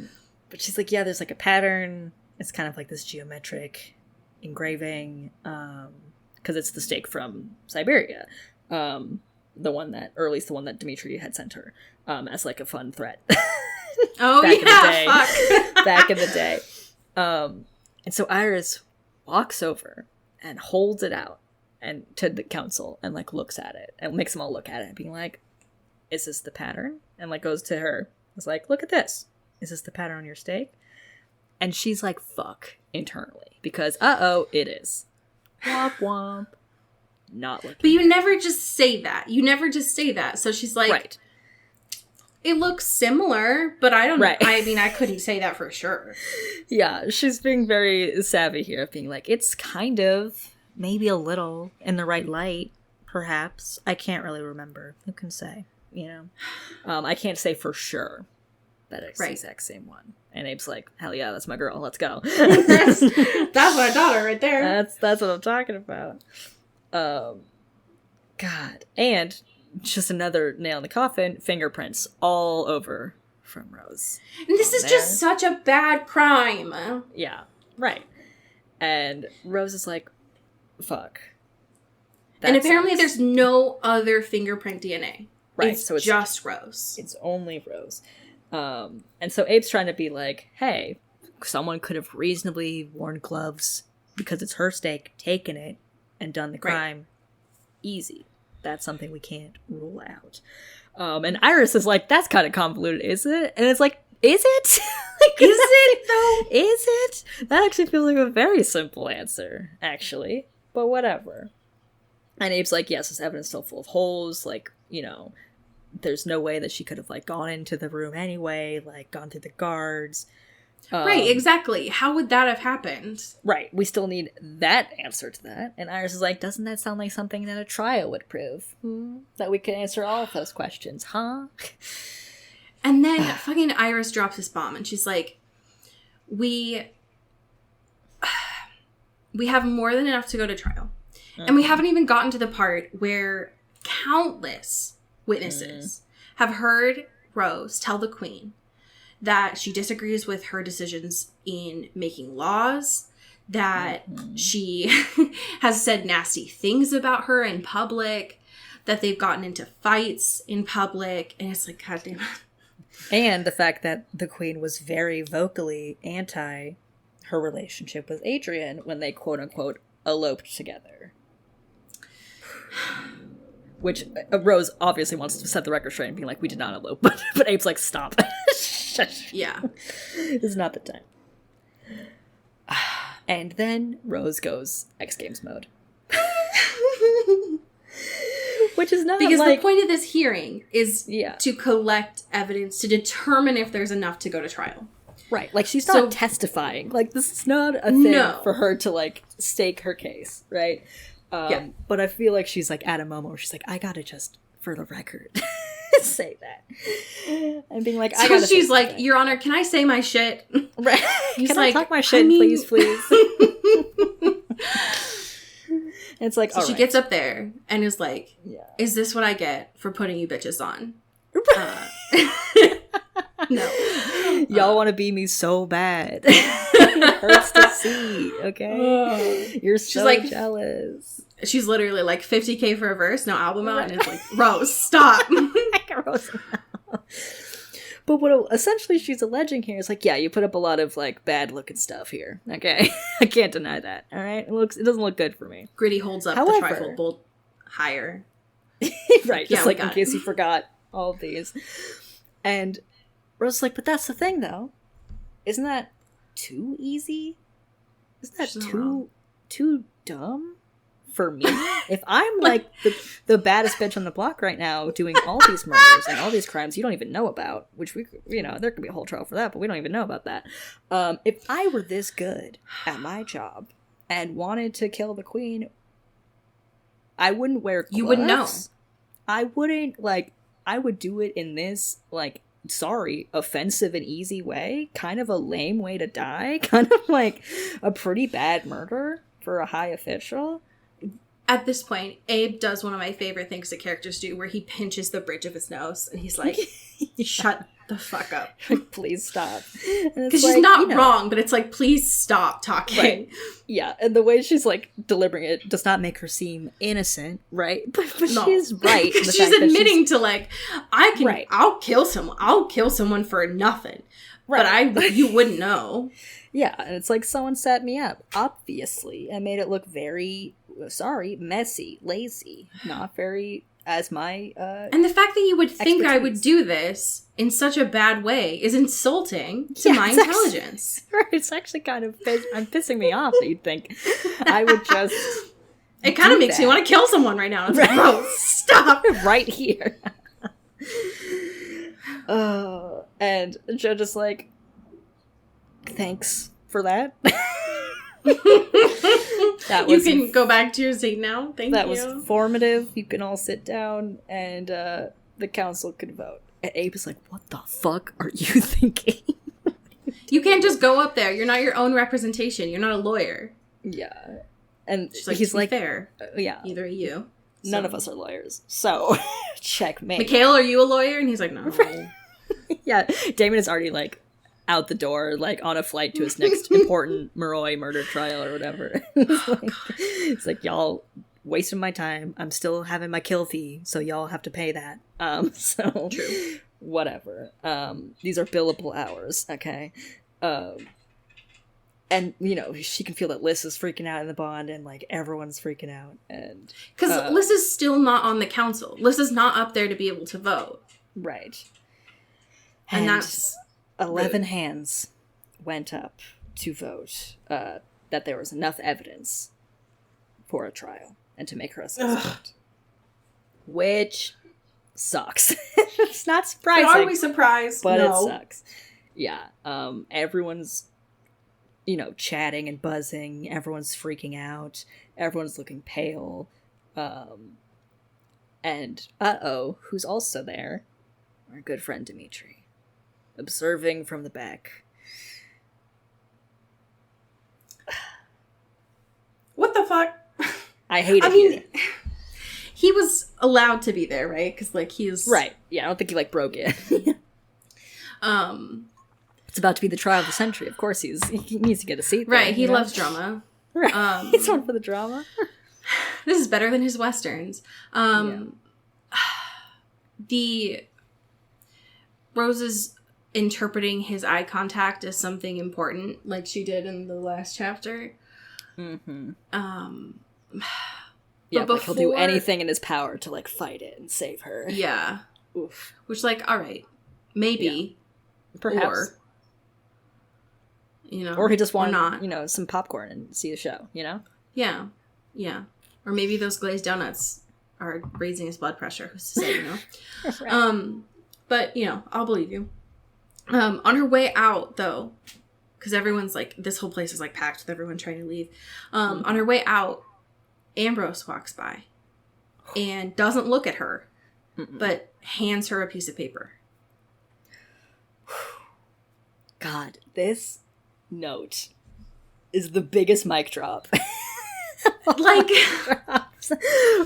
C: she's like, yeah, there's like a pattern. It's kind of like this geometric engraving, because it's the steak from Siberia. The one that, or at least the one that Dimitri had sent her, as like a fun threat.
B: Oh, fuck.
C: Back in the day. And so Iris walks over and holds it out and to the council and like looks at it and makes them all look at it, being like, is this the pattern? And like goes to her. It's like, look at this. Is this the pattern on your steak? And she's like, fuck, internally. Because, it is. Womp womp. Not looking.
B: But you never just say that. So she's like, right. It looks similar, but I don't know. I mean, I couldn't say that for sure.
C: Yeah, she's being very savvy here, being like, it's kind of, maybe a little, in the right light, perhaps. I can't really remember. Who can say, I can't say for sure. That
B: Right.
C: exact same one. And Abe's like, hell yeah, that's my girl. Let's go.
B: That's my daughter right there.
C: That's what I'm talking about. God. And just another nail in the coffin, fingerprints all over from Rose.
B: And this is just such a bad crime.
C: Yeah, right. And Rose is like, fuck.
B: And
C: That
B: apparently
C: sucks.
B: there's no other fingerprint DNA.
C: Right,
B: It's
C: so it's
B: just Rose.
C: It's only Rose. And so Abe's trying to be like, hey, someone could have reasonably worn gloves because it's her steak, taken it, and done the crime. Easy. That's something we can't rule out. And Iris is like, that's kind of convoluted, isn't it? And it's like, is it? Like, is it though? Is it? That actually feels like a very simple answer, actually. But whatever. And Abe's like, yes, this evidence is still full of holes. Like, you know, there's no way that she could have, like, gone into the room anyway, like, gone through the guards.
B: Right, exactly. How would that have happened?
C: Right. We still need that answer to that. And Iris is like, doesn't that sound like something that a trial would prove? That we could answer all of those questions, huh?
B: And then fucking Iris drops this bomb and she's like, we have more than enough to go to trial. And we haven't even gotten to the part where countless witnesses have heard Rose tell the Queen that she disagrees with her decisions in making laws, that she has said nasty things about her in public, that they've gotten into fights in public, and it's like, God damn it.
C: And the fact that the Queen was very vocally anti her relationship with Adrian when they quote-unquote eloped together. Which Rose obviously wants to set the record straight and be like, we did not elope. But Abe's like, stop.
B: Yeah.
C: It's not the time. And then Rose goes X Games mode. Which is not
B: Because
C: like...
B: the point of this hearing is
C: Yeah.
B: to collect evidence to determine if there's enough to go to trial.
C: Right, like, she's not
B: So-
C: testifying. Like, this is not a thing
B: No.
C: for her to, like, stake her case, right?
B: Yeah.
C: But I feel like she's, like, at a moment where she's like, I gotta just, for the record, say that. And being like, I
B: So
C: gotta
B: she's
C: say
B: like,
C: something.
B: Your Honor, can I say my shit?
C: Right.
B: He's
C: Can
B: like,
C: I talk my
B: I
C: shit,
B: mean-
C: please? And it's like,
B: So she
C: alright.
B: gets up there and is like,
C: Yeah.
B: is this what I get for putting you bitches on? No.
C: Y'all want to be me so bad. It hurts to see, okay? You're so
B: like-
C: jealous.
B: She's literally like 50K for a verse, no album out, and it's like, Rose, stop.
C: But what essentially she's alleging here is like, yeah, you put up a lot of like bad looking stuff here. Okay, I can't deny that. All right, it doesn't look good for me.
B: Gritty holds up
C: However-
B: the trifold higher.
C: Right,
B: Yeah,
C: just
B: we
C: like in
B: got it.
C: case you forgot all of these. And Rose is like, but that's the thing though, isn't that too easy? Isn't that
B: She's not
C: too
B: wrong.
C: too dumb? For me, if I'm like the baddest bitch on the block right now doing all these murders and all these crimes you don't even know about, which we, you know, there could be a whole trial for that, but we don't even know about that. If I were this good at my job and wanted to kill the Queen, I wouldn't wear gloves.
B: You wouldn't know.
C: I wouldn't, like, I would do it in this, like, sorry, offensive and easy way, kind of a lame way to die, kind of like a pretty bad murder for a high official.
B: At this point, Abe does one of my favorite things that characters do, where he pinches the bridge of his nose, and he's like, shut the fuck up.
C: Like, please stop.
B: Because she's not wrong, but it's like, please stop talking.
C: Right. Yeah, and the way she's, like, delivering it does not make her seem innocent, right? But
B: No.
C: she's right. in the
B: She's
C: fact that
B: admitting to like,
C: Right.
B: I'll kill someone for nothing.
C: Right.
B: But you wouldn't know.
C: Yeah, and it's like someone set me up, obviously, and made it look very, messy, lazy, not very, as my,
B: And the fact that you would think I would
C: Expertise.
B: do this in such a bad way is insulting to
C: Yeah,
B: my
C: it's actually-
B: intelligence.
C: it's actually kind of, I'm pissing me off that you'd think I would just,
B: It kind of
C: do
B: makes me
C: that.
B: want to kill someone right now. It's
C: Right.
B: like, bro, stop.
C: right here. And Joe just like, thanks for that. That
B: You
C: was
B: can go back to your seat now. Thank
C: that
B: you.
C: was formative. You can all sit down and the council could vote. And Abe is like, what the fuck are you thinking?
B: You can't just go up there. You're not your own representation. You're not a lawyer.
C: Yeah. And
B: She's like,
C: he's
B: to be
C: like,
B: fair.
C: yeah.
B: Neither are you.
C: None of us are lawyers. So, checkmate.
B: Mikhail, are you a lawyer? And he's like, no.
C: Yeah, Damon is already, like, out the door, like, on a flight to his next important Moroi murder trial or whatever. It's like, y'all wasting my time. I'm still having my kill fee, so y'all have to pay that. So,
B: True.
C: Whatever. These are billable hours, okay? And, you know, she can feel that Liz is freaking out in the bond, and, like, everyone's freaking out, and...
B: Because Liz is still not on the council. Liz is not up there to be able to vote.
C: Right.
B: And that's
C: 11
B: rude.
C: hands went up to vote that there was enough evidence for a trial and to make her a suspect. Which sucks. It's not surprising.
B: But are we surprised?
C: But
B: no.
C: it sucks. Yeah. Everyone's, you know, chatting and buzzing. Everyone's freaking out. Everyone's looking pale. And who's also there? Our good friend Dimitri. Observing from the back.
B: What the fuck?
C: I hate it.
B: I mean,
C: here.
B: he was allowed to be there, right? Because, like, he's...
C: Right. Yeah, I don't think he, like, broke it. It's about to be the trial of the century. Of course he needs to get a seat there,
B: Right, he
C: you know?
B: loves drama.
C: Right. He's one for the drama.
B: This is better than his westerns. The... Rose is interpreting his eye contact as something important, like she did in the last chapter.
C: Mm-hmm.
B: But
C: Yeah, like he'll do
B: before-
C: anything in his power to, like, fight it and save her.
B: Yeah.
C: Oof.
B: Which, like, all right, maybe,
C: Perhaps.
B: or, you know,
C: Or he just wanted,
B: not.
C: you know, some popcorn and see the show, you know?
B: Yeah, yeah. Or maybe those glazed donuts are raising his blood pressure. Who's to say, you know?
C: Right.
B: But, you know, I'll believe you. On her way out, though, because everyone's like, this whole place is like packed with everyone trying to leave. On her way out, Ambrose walks by and doesn't look at her, but hands her a piece of paper.
C: God, this note is the biggest mic drop.
B: Like,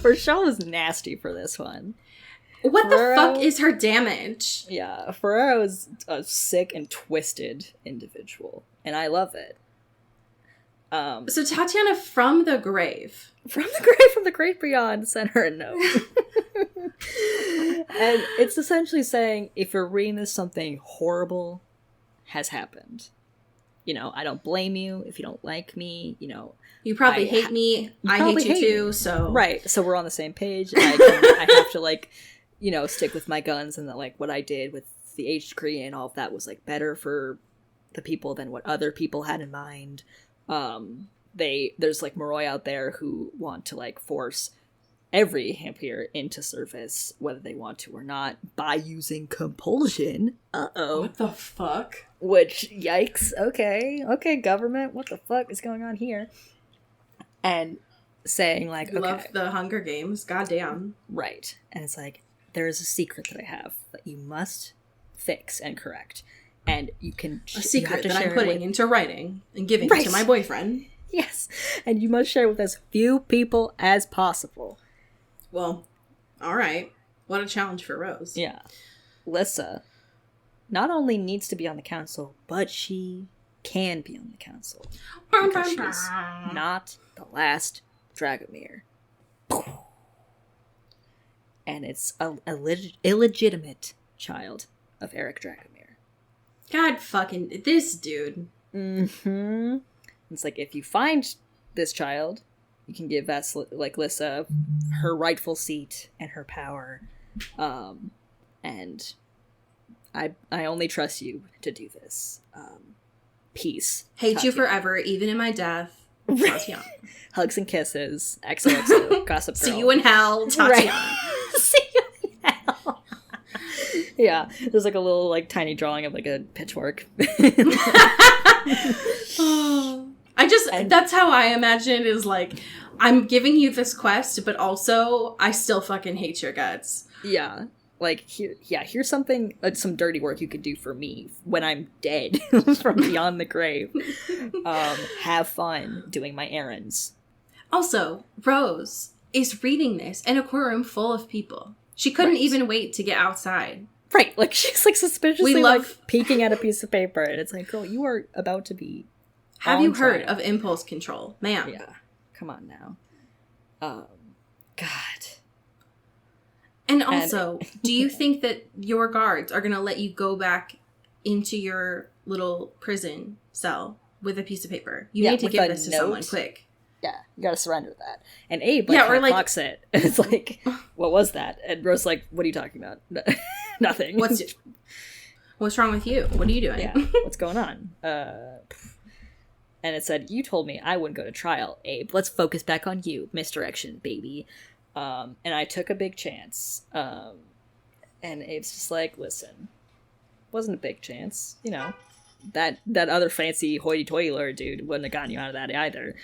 C: Rochelle was nasty for this one.
B: what the
C: Ferrero-
B: fuck is her damage?
C: Yeah, Ferrero is a sick and twisted individual, and I love it.
B: So Tatiana from the grave.
C: From the great beyond, sent her a note. And it's essentially saying, if you're reading this, something horrible has happened. You know, I don't blame you if you don't like me, you know.
B: You probably
C: I
B: hate me. I
C: probably
B: hate you
C: hate
B: too,
C: me.
B: so...
C: Right, so we're on the same page. I have to, like, you know, stick with my guns, and that, like, what I did with the H decree and all of that was, like, better for the people than what other people had in mind. There's, like, Moroi out there who want to, like, force every Hampier into service, whether they want to or not, by using compulsion.
B: What the fuck?
C: Which, yikes, okay, government, what the fuck is going on here? And saying, like,
B: You
C: okay,
B: love the Hunger Games. Goddamn.
C: right. And it's like, there is a secret that I have that you must fix and correct. And you can...
B: A secret that I'm putting into writing and giving to my boyfriend.
C: Yes. And you must share with as few people as possible.
B: Well, alright. What a challenge for Rose.
C: Yeah. Lissa not only needs to be on the council, but she can be on the council. Because she's not the last Dragomir. And it's a illegitimate child of Eric Dragomir.
B: God fucking... This dude.
C: Mm-hmm. It's like, if you find this child, you can give Lissa her rightful seat and her power. And I only trust you to do this. Peace.
B: Hate you
C: Tatiana.
B: forever, even in my death. Tatiana.
C: Hugs and kisses. XOXO. Gossip Girl.
B: See you in hell, Tatiana.
C: Right. See you in hell. Yeah. There's like a little like tiny drawing of like a pitchfork.
B: That's how I imagine it, is like, I'm giving you this quest, but also I still fucking hate your guts.
C: Yeah. Like, here's something, some dirty work you could do for me when I'm dead from beyond the grave. Have fun doing my errands.
B: Also, Rose is reading this in a courtroom full of people. She couldn't even wait to get outside.
C: Right, like, she's, like, suspiciously,
B: We love-
C: like, peeking at a piece of paper, and it's like, girl, you are about to be
B: Have
C: on
B: you heard
C: trial.
B: of impulse control? Ma'am.
C: Yeah, come on now. God.
B: And also, do you think that your guards are going to let you go back into your little prison cell with a piece of paper? You need to
C: with
B: give
C: a
B: this to someone
C: note.
B: quick.
C: Yeah, you gotta surrender that. And Abe, like,
B: Yeah, or,
C: kinda
B: like-
C: clocks it. And it's like, what was that? And Rose's like, what are you talking about? Nothing.
B: What's wrong with you? What are you doing?
C: Yeah, what's going on? And it said, you told me I wouldn't go to trial, Abe. Let's focus back on you. Misdirection, baby. And I took a big chance. And Abe's just like, listen, wasn't a big chance. You know, that other fancy hoity-toity lawyer dude wouldn't have gotten you out of that either.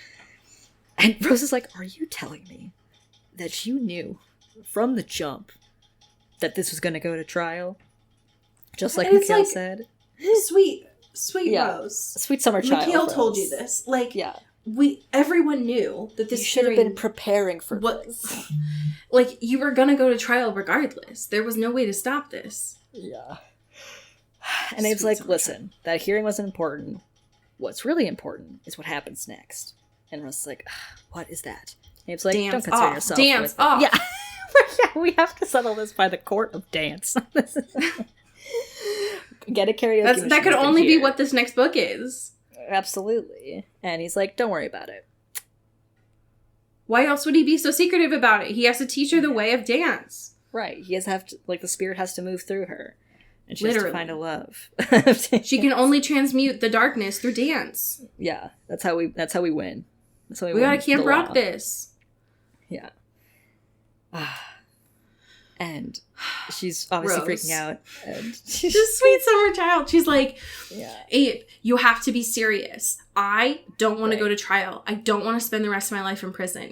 C: And Rose is like, are you telling me that you knew from the jump that this was going to go to trial? Just like
B: And it's
C: Mikhail
B: like-
C: said.
B: Sweet
C: Yeah.
B: Rose.
C: Sweet summer child.
B: Mikhail told
C: Rose.
B: you this. Like,
C: Yeah.
B: everyone knew that this
C: You should have
B: hearing-
C: been preparing for
B: what
C: this.
B: like you were gonna go to trial regardless. There was no way to stop this.
C: Yeah. And Abe's
B: Sweet
C: like,
B: summer
C: listen, that hearing wasn't important. What's really important is what happens next. And Rose's like, what is that? And Abe's like,
B: Dance
C: don't concern
B: off.
C: yourself
B: Dance
C: with it."
B: off.
C: Yeah. Yeah, we have to settle this by the court of dance. Get a karaoke
B: That
C: machine
B: could
C: up in
B: only be
C: here.
B: what this next book is.
C: Absolutely. And he's like, don't worry about it.
B: Why else would he be so secretive about it? He has to teach her the way of dance.
C: Right. He has to have to, like, the spirit has to move through her. And she
B: Literally.
C: has to find a love.
B: She can only transmute the darkness through dance.
C: Yeah, that's how we win. That's how we
B: We gotta
C: win
B: Camp
C: the
B: Rock
C: law.
B: this.
C: Yeah. And she's obviously
B: Rose.
C: freaking out. And
B: She's a sweet summer child. She's like,
C: yeah.
B: Abe, you have to be serious. I don't want to
C: Right.
B: go to trial. I don't want to spend the rest of my life in prison.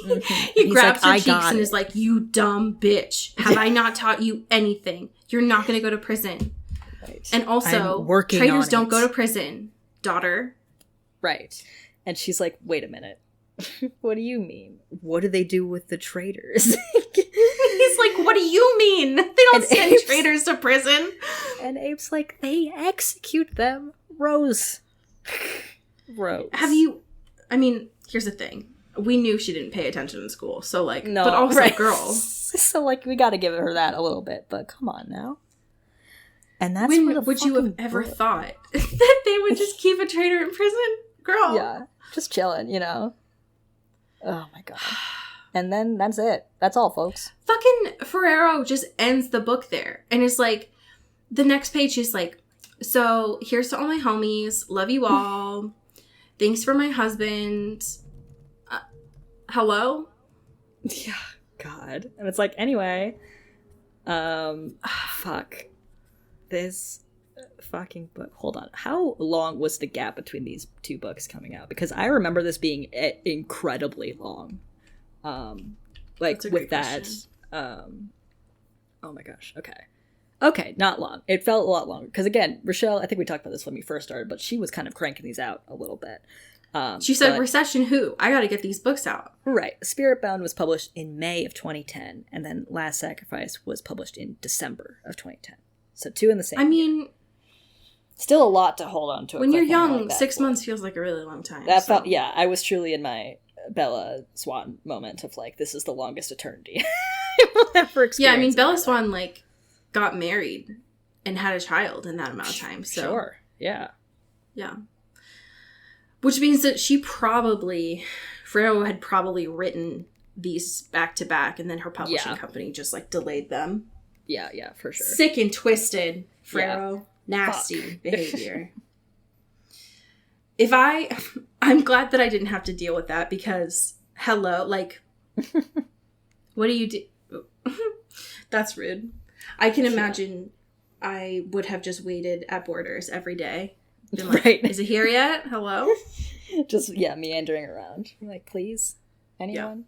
C: Mhm.
B: He
C: He's
B: grabs
C: like,
B: her
C: "I
B: cheeks
C: got
B: and
C: it."
B: is like, you dumb bitch. Have I not taught you anything? You're not going to go to prison.
C: Right.
B: And also,
C: I'm working
B: traitors
C: on
B: don't
C: it.
B: go to prison, daughter.
C: Right. And she's like, wait a minute. What do you mean? What do they do with the traitors?
B: He's like, what do you mean? They don't
C: And
B: send
C: Abe's-
B: traitors to prison.
C: And Abe's like, they execute them. Rose. Rose.
B: Have you, I mean, here's the thing. We knew she didn't pay attention in school, so like,
C: No,
B: but also,
C: right.
B: girl.
C: So, like, we gotta give her that a little bit, but come on now. And that's
B: When
C: where the
B: would you have
C: fucking
B: ever
C: book-
B: thought that they would just keep a traitor in prison? Girl.
C: Yeah, just chilling, you know. Oh my god. And then that's it. That's all, folks.
B: Fucking Ferrero just ends the book there. And it's like, the next page is like, so here's to all my homies. Love you all. Thanks for my husband. Hello?
C: Yeah, God. And it's like, anyway, fuck. This fucking book. Hold on. How long was the gap between these two books coming out? Because I remember this being incredibly long. Like,
B: That's a
C: with
B: great
C: that,
B: question.
C: oh my gosh. Okay, not long. It felt a lot longer. Because again, Rochelle, I think we talked about this when we first started, but she was kind of cranking these out a little bit.
B: She said,
C: but-
B: Recession who? I gotta get these books out.
C: Right. Spiritbound was published in May of 2010, and then Last Sacrifice was published in December of 2010. So 2 in the same.
B: I mean,
C: Still a lot to hold on to. a
B: when you're
C: cliffhanger
B: young,
C: like that
B: 6
C: for.
B: months feels like a really long time.
C: That
B: so.
C: felt, yeah, I was truly in my Bella Swan moment of like, this is the longest eternity I will ever experience.
B: Yeah, I mean,
C: in my
B: Bella
C: life.
B: Swan, like, got married and had a child in that amount of time. So.
C: Sure. Yeah.
B: Yeah. Which means that Ferrero had probably written these back to back, and then her publishing
C: Yeah.
B: company just, like, delayed them.
C: Yeah, for sure.
B: Sick and twisted, Ferrero. Nasty behavior. I'm glad that I didn't have to deal with that because, hello, like, what do you do? That's rude. I can imagine I would have just waited at Borders every day. Been like,
C: Right.
B: Is it here yet? Hello?
C: Just, yeah, meandering around. I'm like, please? Anyone?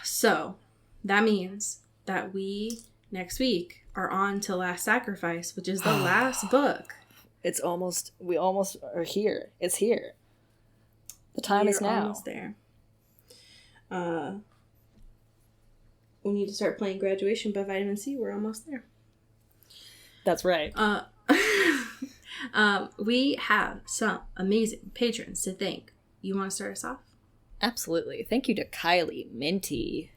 B: So, that means that we next week are on to Last Sacrifice, which is the last book.
C: We almost are here. It's here. The time is now.
B: Almost there. We need to start playing Graduation by Vitamin C. We're almost there.
C: That's right.
B: We have some amazing patrons to thank. You want to start us off?
C: Absolutely. Thank you to Kylie Minty.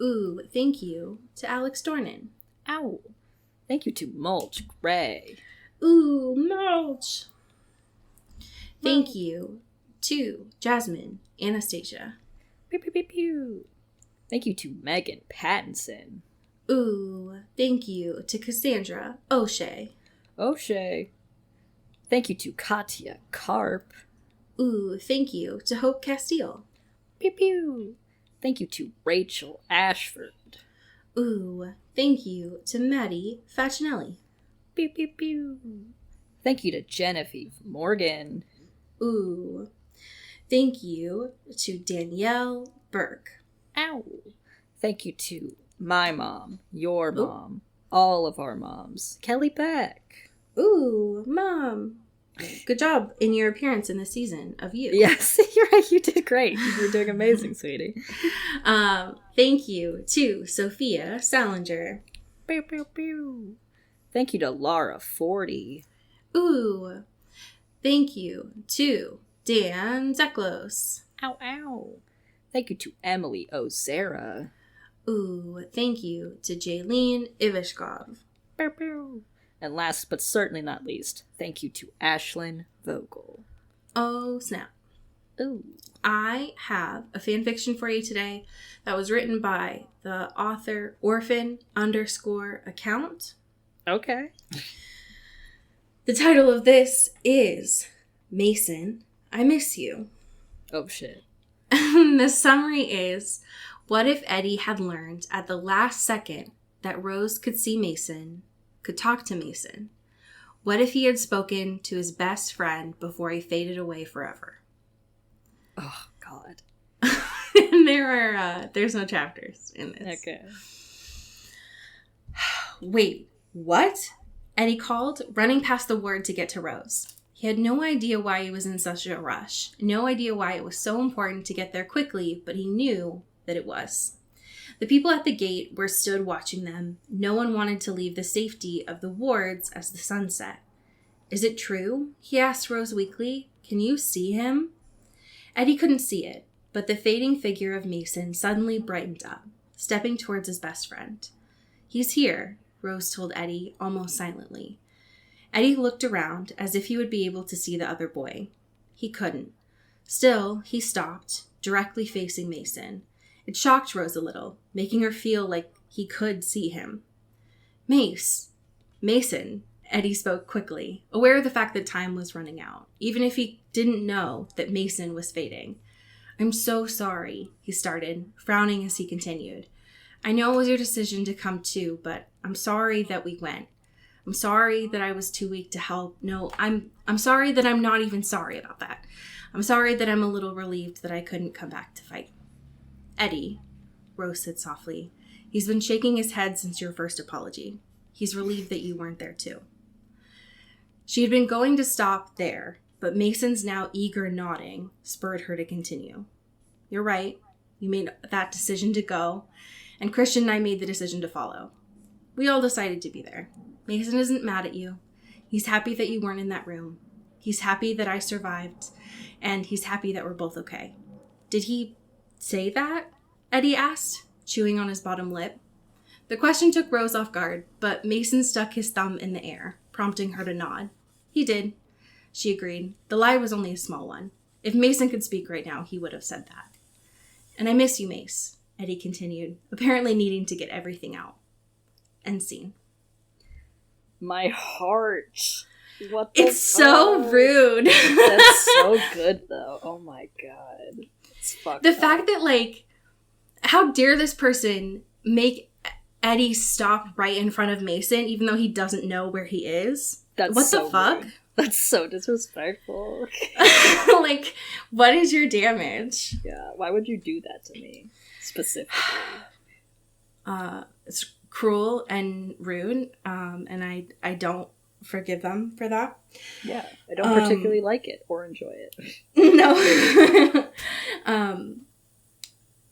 B: Ooh, thank you to Alex Dornan.
C: Ow. Thank you to Mulch Gray.
B: Ooh, Mulch. Thank you to Jasmine Anastasia.
C: Pew, pew, pew, pew. Thank you to Megan Pattinson.
B: Ooh, thank you to Cassandra O'Shea.
C: O'Shea. Thank you to Katya Karp.
B: Ooh, thank you to Hope Castile.
C: Pew pew. Thank you to Rachel Ashford.
B: Ooh, thank you to Maddie Facinelli.
C: Pew pew pew. Thank you to Genevieve Morgan.
B: Ooh, thank you to Danielle Burke.
C: Ow. Thank you to my mom, your mom, all of our moms. Kelly Beck.
B: Ooh, Mom. Good job in your appearance in this season of You.
C: Yes, you're right. You did great. You're doing amazing, sweetie.
B: Thank you to Sophia Salinger.
C: Pew, pew, pew. Thank you to Laura 40.
B: Ooh, thank you to Dan Zeklos.
C: Ow, ow. Thank you to Emily Ozera.
B: Ooh, thank you to Jaylene Ivashkov.
C: Pew, pew. And last but certainly not least, thank you to Ashlyn Vogel.
B: Oh, snap.
C: Ooh.
B: I have a fan fiction for you today that was written by the author orphan_account.
C: Okay.
B: The title of this is Mason, I Miss You.
C: Oh, shit.
B: The summary is, what if Eddie had learned at the last second that Rose could see Mason, could talk to Mason? What if he had spoken to his best friend before he faded away forever?
C: Oh, God.
B: And there's no chapters in this.
C: Okay.
B: Wait, what? Eddie called, running past the word to get to Rose. He had no idea why he was in such a rush, no idea why it was so important to get there quickly, but he knew that it was. The people at the gate were stood watching them. No one wanted to leave the safety of the wards as the sun set. Is it true? He asked Rose weakly. Can you see him? Eddie couldn't see it, but the fading figure of Mason suddenly brightened up, stepping towards his best friend. He's here, Rose told Eddie, almost silently. Eddie looked around as if he would be able to see the other boy. He couldn't. Still, he stopped, directly facing Mason. It shocked Rose a little, making her feel like he could see him. Mason, Eddie spoke quickly, aware of the fact that time was running out, even if he didn't know that Mason was fading. I'm so sorry, he started, frowning as he continued. I know it was your decision to come too, but I'm sorry that we went. I'm sorry that I was too weak to help. No, I'm sorry that I'm not even sorry about that. I'm sorry that I'm a little relieved that I couldn't come back to fight. Eddie, Rose said softly, he's been shaking his head since your first apology. He's relieved that you weren't there too. She had been going to stop there, but Mason's now eager nodding spurred her to continue. You're right. You made that decision to go, and Christian and I made the decision to follow. We all decided to be there. Mason isn't mad at you. He's happy that you weren't in that room. He's happy that I survived, and he's happy that we're both okay. Did he say that? Eddie asked, chewing on his bottom lip. The question took Rose off guard, but Mason stuck his thumb in the air, prompting her to nod. He did, she agreed. The lie was only a small one. If Mason could speak right now, he would have said that. And I miss you, Mace, Eddie continued, apparently needing to get everything out. End scene.
C: My heart. What the
B: It's so rude.
C: That's so good, though. Oh my god. It's fucked
B: The
C: up.
B: fact that, like, how dare this person make Eddie stop right in front of Mason, even though he doesn't know where he is?
C: That's
B: what
C: so
B: the fuck?
C: rude. That's so disrespectful.
B: Like, what is your damage?
C: Yeah, why would you do that to me? Specifically.
B: It's cruel and rude, and I don't forgive them for that.
C: Yeah, I don't particularly like it or enjoy it.
B: No.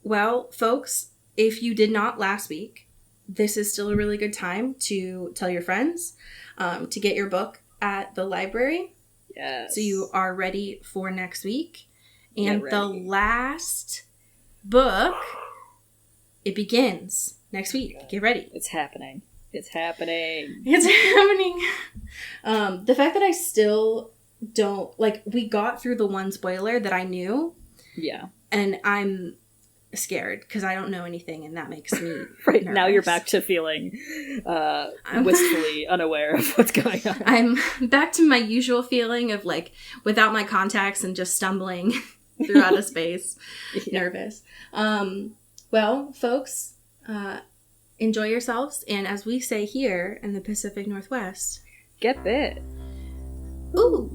B: Well, folks, if you did not last week, this is still a really good time to tell your friends, to get your book at the library.
C: Yes.
B: So you are ready for next week. And the last book, it begins next week. Get ready.
C: It's happening. It's happening.
B: It's happening. The fact that I still don't, like, we got through the one spoiler that I knew.
C: Yeah.
B: And I'm scared because I don't know anything, and that makes me
C: right
B: nervous.
C: now you're back to feeling wistfully unaware of what's going on.
B: I'm back to my usual feeling of, like, without my contacts and just stumbling through outer space.
C: Yeah.
B: Nervous. Well, folks, enjoy yourselves, and as we say here in the Pacific Northwest,
C: Get bit.
B: ooh.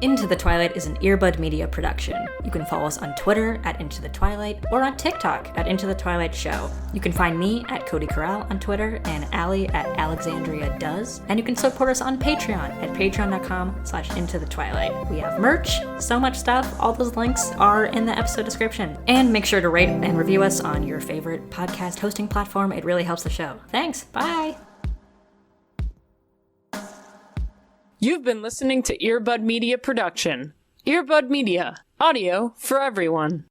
C: Into the Twilight is an Earbud Media production. You can follow us on Twitter at Into the Twilight or on TikTok at Into the Twilight Show. You can find me at Cody Corral on Twitter and Allie at Alexandria Does. And you can support us on Patreon at patreon.com/Into the Twilight. We have merch, so much stuff. All those links are in the episode description. And make sure to rate and review us on your favorite podcast hosting platform. It really helps the show. Thanks. Bye.
A: You've been listening to Earbud Media Production. Earbud Media, audio for everyone.